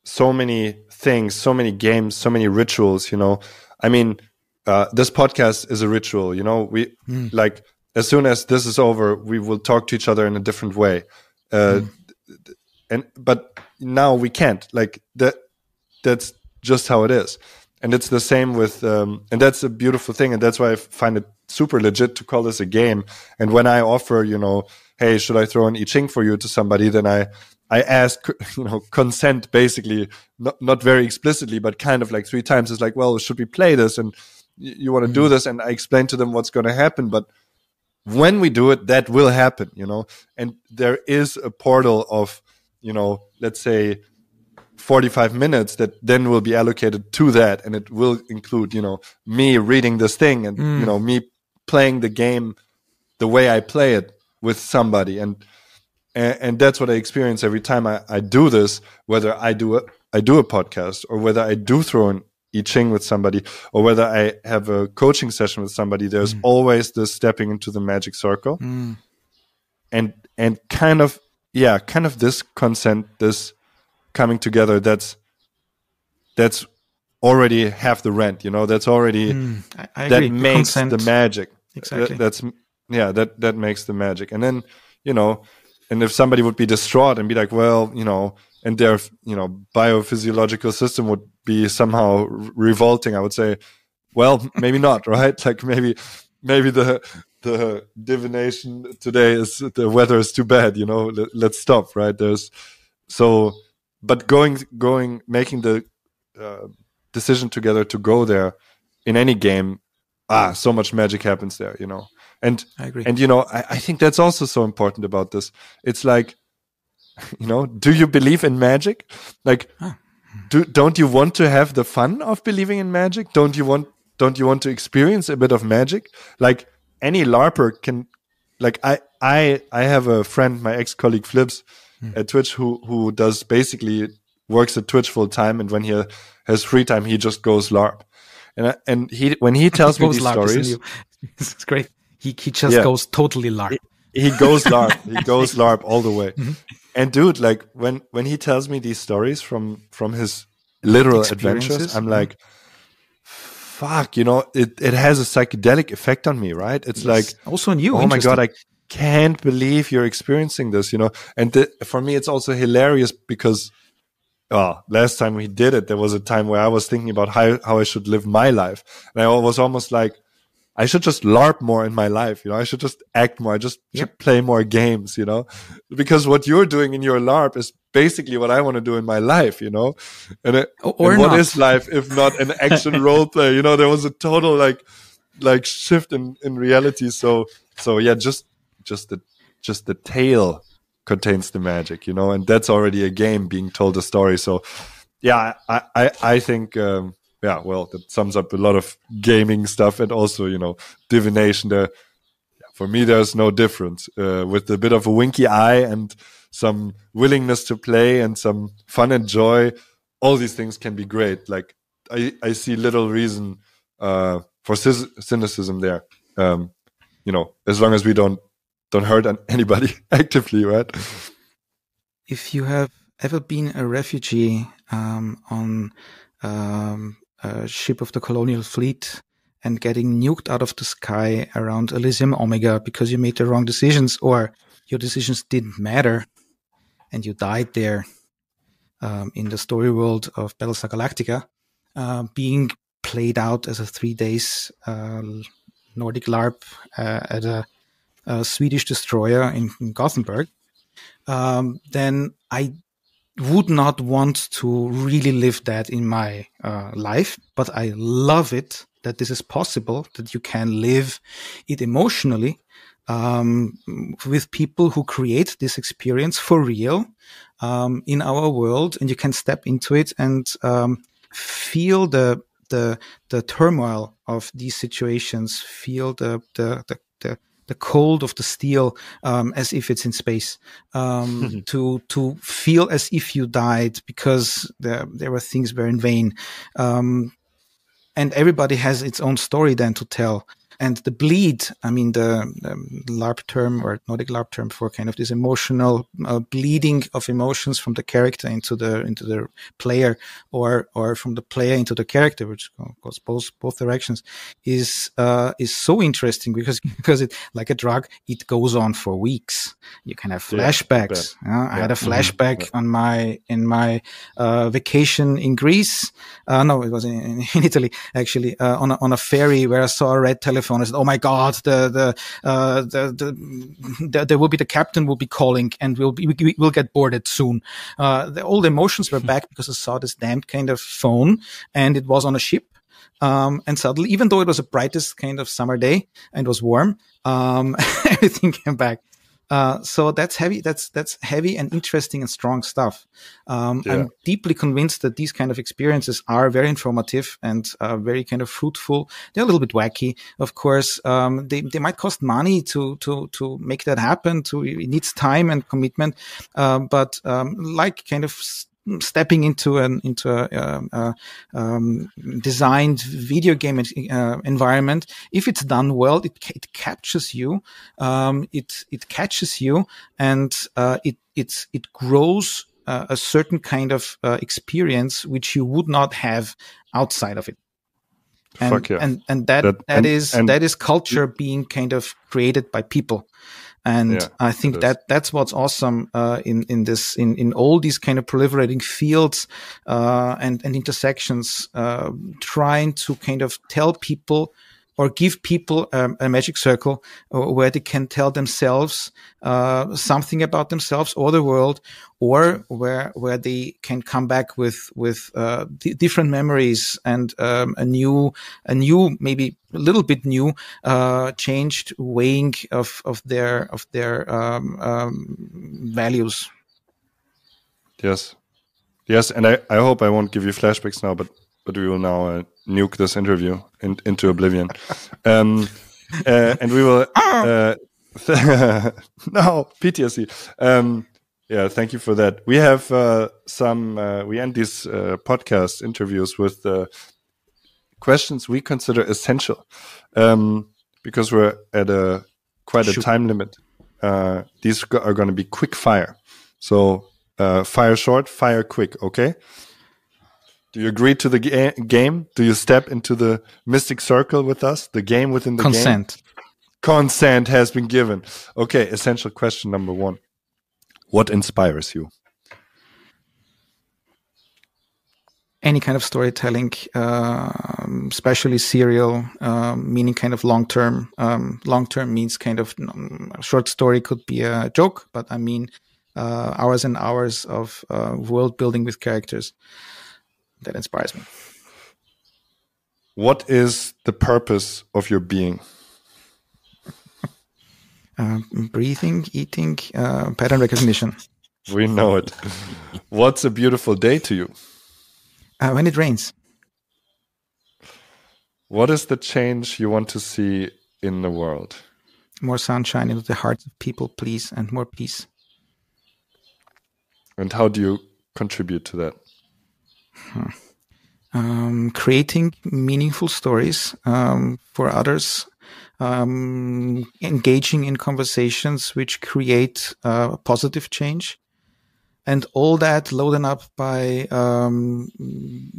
so many things, so many games, so many rituals. I mean. This podcast is a ritual, we like, as soon as this is over, we will talk to each other in a different way. But now we can't, like that's just how it is. And it's the same with, and that's a beautiful thing. And that's why I find it super legit to call this a game. And when I offer, hey, should I throw an I Ching for you to somebody? Then I ask, consent, basically, not very explicitly, but kind of like 3 times. It's like, well, should we play this? And you want to do this, and I explain to them what's going to happen. But when we do it, that will happen, and there is a portal of, let's say 45 minutes that then will be allocated to that. And it will include, me reading this thing and, me playing the game the way I play it with somebody. And that's what I experience every time I do this, whether I do a podcast, or whether I do throw an I Ching with somebody, or whether I have a coaching session with somebody. There's always this stepping into the magic circle, and kind of this consent, this coming together. That's already half the rent. That's already I that agree. makes The magic. Exactly. That makes the magic. And then and if somebody would be distraught and be like, well, and their biophysiological system would be somehow revolting, I would say, well, maybe not, right? Like maybe the divination today is the weather is too bad, let's stop, right? But making the decision together to go there in any game, so much magic happens there, And I agree. And I think that's also so important about this. It's like, do you believe in magic? Like, don't you want to have the fun of believing in magic? Don't you want to experience a bit of magic? Like any LARPer can. Like I have a friend, my ex-colleague Flips at Twitch, who does basically works at Twitch full time, and when he has free time, he just goes LARP. And when he tells me these stories, it's great. He just goes totally LARP. He goes LARP. He goes LARP all the way. And dude, like when he tells me these stories from his literal adventures, I'm like, fuck, it has a psychedelic effect on me, right? It's like also new. Oh my God, I can't believe you're experiencing this, And for me, it's also hilarious because last time we did it, there was a time where I was thinking about how I should live my life. And I was almost like, I should just LARP more in my life, I should just act more. I just should play more games, because what you're doing in your LARP is basically what I want to do in my life, And what is life if not an action role play? There was a total like shift in reality. So yeah, just the tale contains the magic, and that's already a game being told a story. So yeah, I think. That sums up a lot of gaming stuff, and also, divination. For me, there's no difference. With a bit of a winky eye and some willingness to play and some fun and joy, all these things can be great. Like, I see little reason for cynicism there. As long as we don't hurt anybody actively, right? If you have ever been a refugee on a ship of the colonial fleet and getting nuked out of the sky around Elysium Omega because you made the wrong decisions or your decisions didn't matter and you died there in the story world of Battlestar Galactica, being played out as a 3 days Nordic LARP at a Swedish destroyer in Gothenburg, then I would not want to really live that in my life, but I love it that this is possible, that you can live it emotionally with people who create this experience for real in our world, and you can step into it and feel the turmoil of these situations, feel the cold of the steel, as if it's in space, to feel as if you died because there were things were in vain. And everybody has its own story then to tell. And the bleed, I mean, the LARP term or Nordic LARP term for kind of this emotional bleeding of emotions from the character into the player, or from the player into the character, which goes both directions, is so interesting because it, like a drug, it goes on for weeks. You can have flashbacks. I had a flashback in my vacation in Greece. No, it was in Italy actually, on a ferry where I saw a red telephone. I said, "Oh my God, there will be the captain will be calling, and we'll get boarded soon." All the emotions were back because I saw this damned kind of phone, and it was on a ship. And suddenly, even though it was the brightest kind of summer day and it was warm, everything came back. So that's heavy. That's heavy and interesting and strong stuff. I'm deeply convinced that these kind of experiences are very informative and very kind of fruitful. They're a little bit wacky, of course. They might cost money to make that happen. It needs time and commitment. But like kind of stepping into a designed video game environment, if it's done well, it captures you, it catches you, and it grows a certain kind of experience which you would not have outside of it. And that is culture being kind of created by people. And I think that's what's awesome in all these kind of proliferating fields and intersections, trying to kind of tell people or give people a magic circle where they can tell themselves something about themselves or the world, or where they can come back with different memories and a new maybe a little bit new changed weighing of their values. Yes, and I hope I won't give you flashbacks now, but we will now nuke this interview into oblivion. And we will no PTSD. Thank you for that. We have we end these podcast interviews with questions we consider essential, because we're at quite a time limit. These are going to be quick fire, so fire short, fire quick. Okay. Do you agree to the game? Do you step into the mystic circle with us? The game within the game? Consent has been given. Okay, essential question number 1. What inspires you? Any kind of storytelling, especially serial, meaning kind of long-term. Long-term means kind of a short story could be a joke, but I mean hours and hours of world building with characters. That inspires me. What is the purpose of your being? Breathing, eating, pattern recognition. We know it. What's a beautiful day to you? When it rains. What is the change you want to see in the world? More sunshine into the hearts of people, please, and more peace. And how do you contribute to that? creating meaningful stories for others, engaging in conversations which create positive change, and all that loaded up by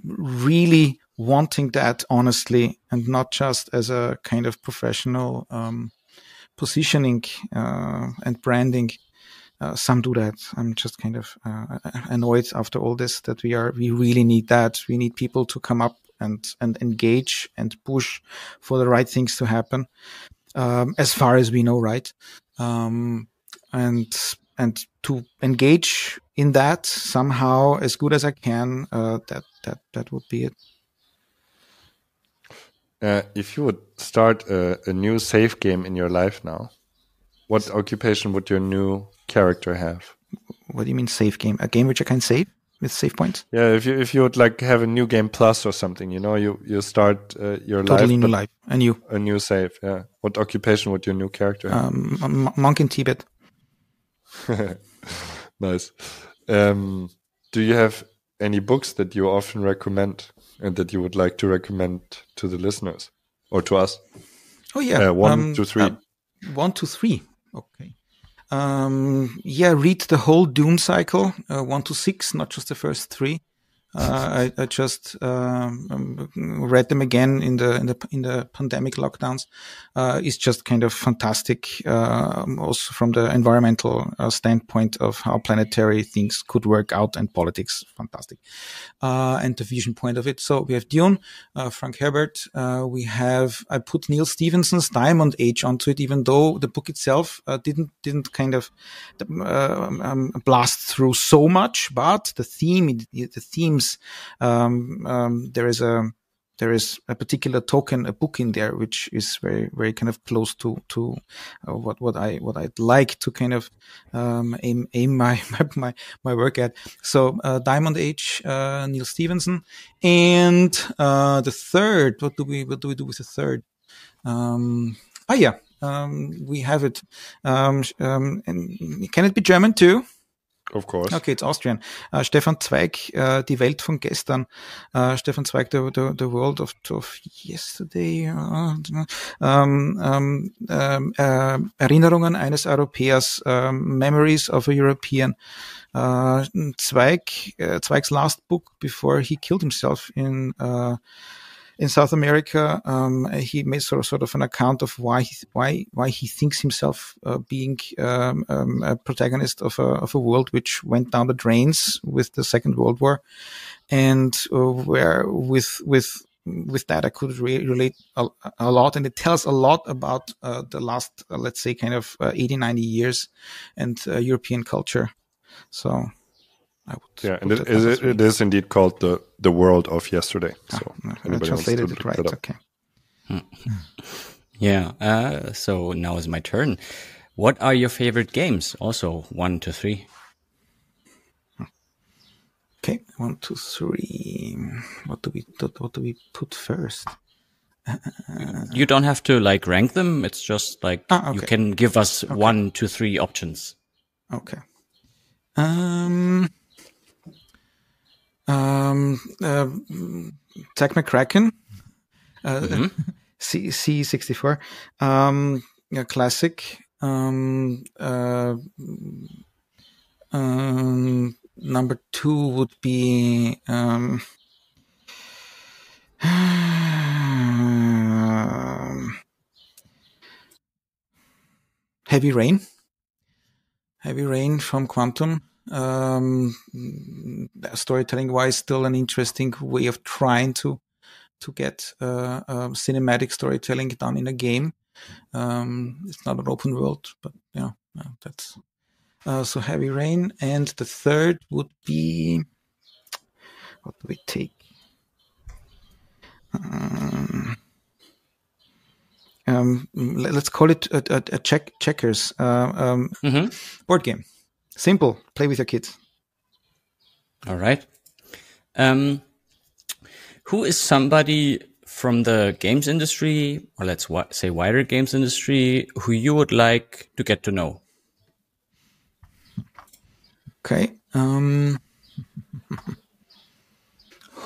really wanting that honestly and not just as a kind of professional positioning and branding. Some do that. I'm just kind of annoyed after all this that we really need that. We need people to come up and engage and push for the right things to happen, as far as we know, right? And to engage in that somehow as good as I can. That would be it. If you would start a new save game in your life now, what occupation would your new character have? What do you mean save game? A game which I can save with save points? Yeah, if you would like have a new game plus or something, you start your totally life, new life, a new save. Yeah, what occupation would your new character have? Monk in Tibet. Nice. Do you have any books that you often recommend and that you would like to recommend to the listeners or to us? Oh yeah, 1 to 3. 1 to 3. Okay. Read the whole Dune cycle, 1 to 6, not just the first 3. I just read them again in the pandemic lockdowns. It's just kind of fantastic, also from the environmental standpoint of how planetary things could work out and politics. Fantastic, and the vision point of it. So we have Dune, Frank Herbert. I put Neil Stephenson's Diamond Age onto it, even though the book itself didn't kind of blast through so much, but the themes. There is a particular a book in there, which is very, very kind of close to what I'd like to kind of aim my work at. So Diamond Age, Neil Stephenson, and the third. What do we do with the third? We have it. And can it be German too? Of course. Okay, it's Austrian. Stefan Zweig, Die Welt von gestern. Stefan Zweig, the world of yesterday. Erinnerungen eines Europäers, Memories of a European. Zweig's last book before he killed himself in South America, he made sort of an account of why he thinks himself being a protagonist of a world which went down the drains with the Second World War, and where with that I could relate a lot, and it tells a lot about the last, let's say, kind of 80-90 years and European culture. So. And it is indeed called the world of yesterday. So I translated it right. Okay. Yeah. So now is my turn. What are your favorite games? Also 1 to 3. Okay, 1 to 3. What do we put first? You don't have to rank them. It's just okay. You can give us 1 to 3 options. Okay. Zack McCracken, C64, classic. Number 2 would be Heavy Rain. Heavy Rain from Quantum. Storytelling wise, still an interesting way of trying to get cinematic storytelling done in a game. It's not an open world, but that's so Heavy Rain. And the third would be, what do we take? Let's call it a checkers board game. Simple. Play with your kids. All right. Who is somebody from the games industry, or let's say wider games industry, who you would like to get to know? Okay.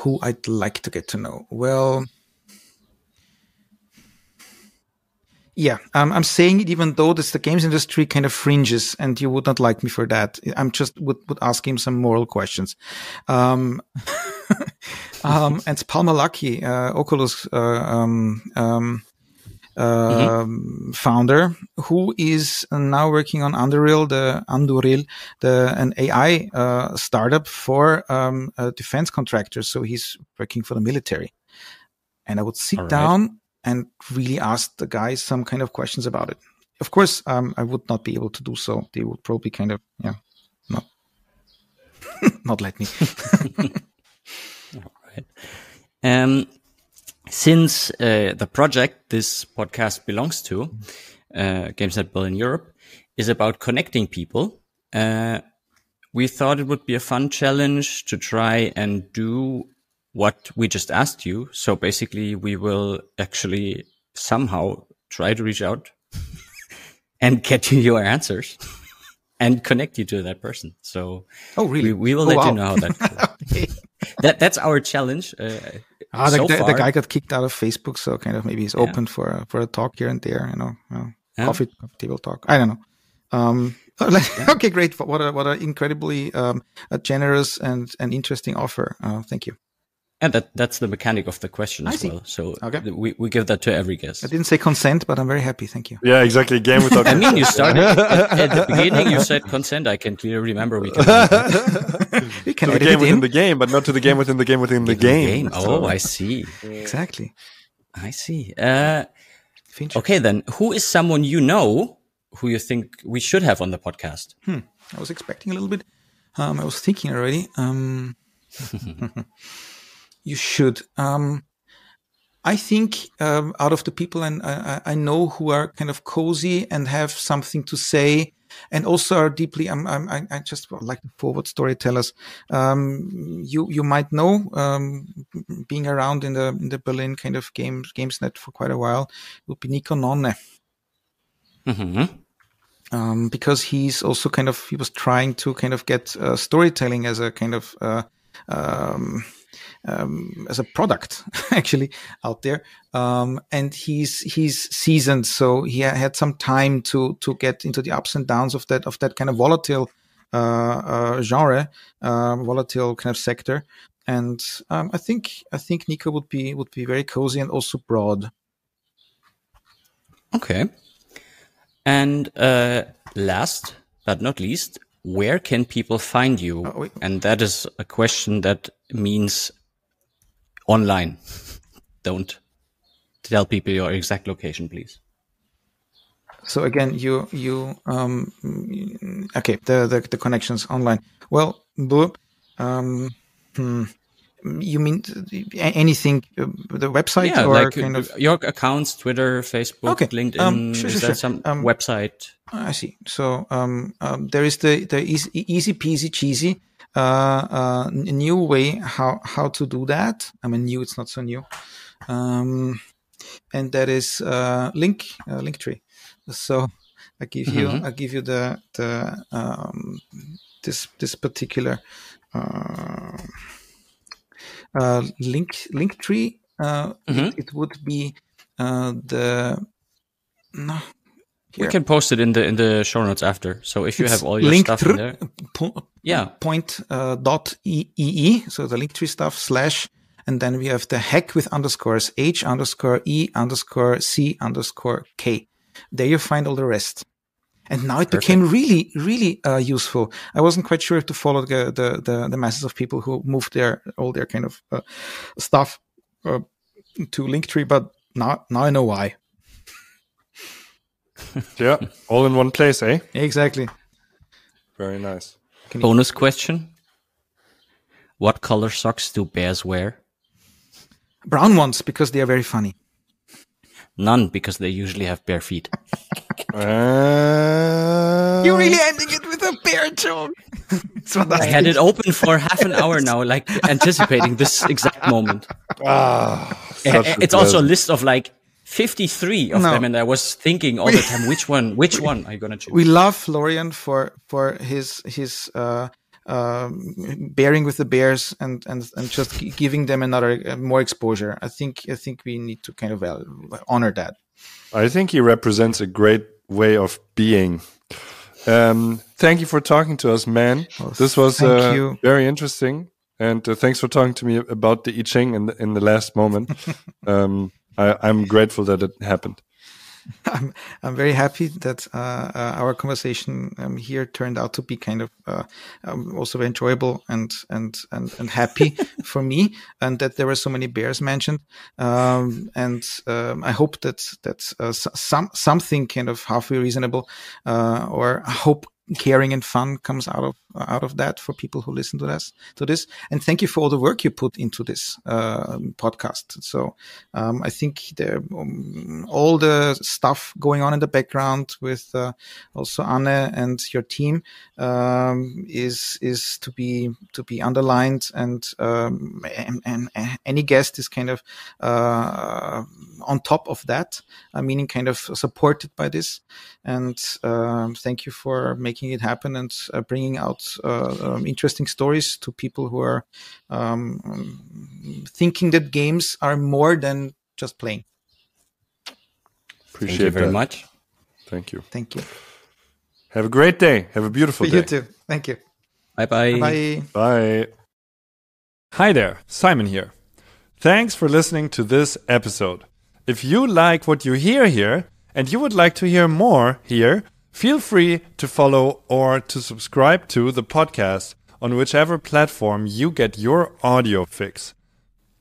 who I'd like to get to know. Well, yeah, I'm saying it even though the games industry kind of fringes, and you would not like me for that. I'm just would ask him some moral questions. And it's Palmer Luckey, Oculus founder, who is now working on Anduril, an AI startup for defense contractors. So he's working for the military. And I would sit down and really ask the guys some kind of questions about it. Of course, I would not be able to do so. They would probably kind of, not let me. All right. Since the project this podcast belongs to, Games at Berlin Europe, is about connecting people, we thought it would be a fun challenge to try and do what we just asked you. So basically, we will actually somehow try to reach out and get you your answers and connect you to that person. So really? we will let you know how that goes. Okay. That's our challenge. The guy got kicked out of Facebook, so kind of maybe he's open for a talk here and there, coffee table talk. I don't know. Okay, great. What a incredibly generous and interesting offer. Thank you. And that's the mechanic of the question as well. So we give that to every guest. I didn't say consent, but I'm very happy. Thank you. Yeah, exactly. Game without. I mean, you started at the beginning. You said consent. I can clearly remember. We can edit the game within the game, but not to the game within the game within the game. Oh, I see. Exactly. I see. Okay, then who is someone you know who you think we should have on the podcast? I was expecting a little bit. I was thinking already. You should. I think out of the people I know who are kind of cozy and have something to say, and also are deeply. I just like the forward storytellers. You might know, being around in the Berlin kind of GamesNet for quite a while, would be Nico Nonne. Mm-hmm. Because he's also he was trying to kind of get storytelling as a kind of as a product actually out there. And he's seasoned. So he had some time to get into the ups and downs of that kind of volatile, genre, volatile kind of sector. And, I think Nico would be very cozy and also broad. Okay. And, last but not least, where can people find you? And that is a question that means online. Don't tell people your exact location, please. So again, you okay, the connections online. Well, you mean anything, the website, or like kind of your accounts, Twitter, Facebook, LinkedIn? Sure. That some website? I see. So there is the easy peasy cheesy new way how to do that. I mean, new, it's not so new. And that is Linktree. So I give you the this particular Linktree. It would be we can post it in the show notes after. So if you have all your stuff in there, point.ee. So the Linktree stuff / and then we have the hack with underscores H_E_C_K. There you find all the rest. And now it became really, really useful. I wasn't quite sure if to follow the masses of people who moved all their kind of stuff to Linktree, but now I know why. Yeah, all in one place, eh? Exactly. Very nice. Bonus question: what color socks do bears wear? Brown ones, because they are very funny. None, because they usually have bare feet. You're really ending it with a bear joke. I had it open for half an hour now, like anticipating this exact moment. It's also a list of like 53 of them, and I was thinking all the time, which one are you gonna choose? We love Florian for his bearing with the bears and just giving them another more exposure. I think we need to kind of honor that. I think he represents a great way of being. Thank you for talking to us, man. Well, this was very interesting, and thanks for talking to me about the I Ching in the last moment. I'm grateful that it happened. I'm very happy that our conversation here turned out to be kind of also enjoyable and happy for me, and that there were so many bears mentioned. I hope that something kind of halfway reasonable or hope, caring and fun comes out of that for people who listen to this. And thank you for all the work you put into this podcast. So I think all the stuff going on in the background with also Anne and your team is to be underlined, and any guest is kind of on top of that, meaning kind of supported by this. And thank you for making it happen and bringing out interesting stories to people who are thinking that games are more than just playing. Appreciate Thank you very that. much. Thank you. Thank you. Have a great day. Have a beautiful day. You too. Thank you. Bye-bye. Bye. Bye. Hi there, Simon here. Thanks for listening to this episode. If you like what you hear here and you would like to hear more here, feel free to follow or to subscribe to the podcast on whichever platform you get your audio fix.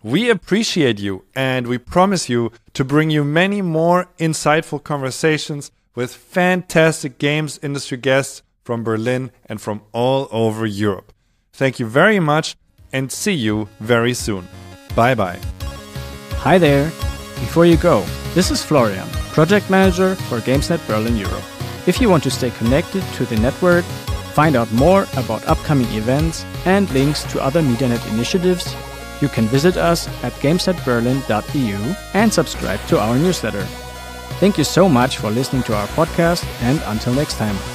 We appreciate you, and we promise you to bring you many more insightful conversations with fantastic games industry guests from Berlin and from all over Europe. Thank you very much, and see you very soon. Bye-bye. Hi there. Before you go, this is Florian, Project Manager for GamesNet Berlin Europe. If you want to stay connected to the network, find out more about upcoming events and links to other MediaNet initiatives, you can visit us at gamesnetberlin.eu and subscribe to our newsletter. Thank you so much for listening to our podcast, and until next time.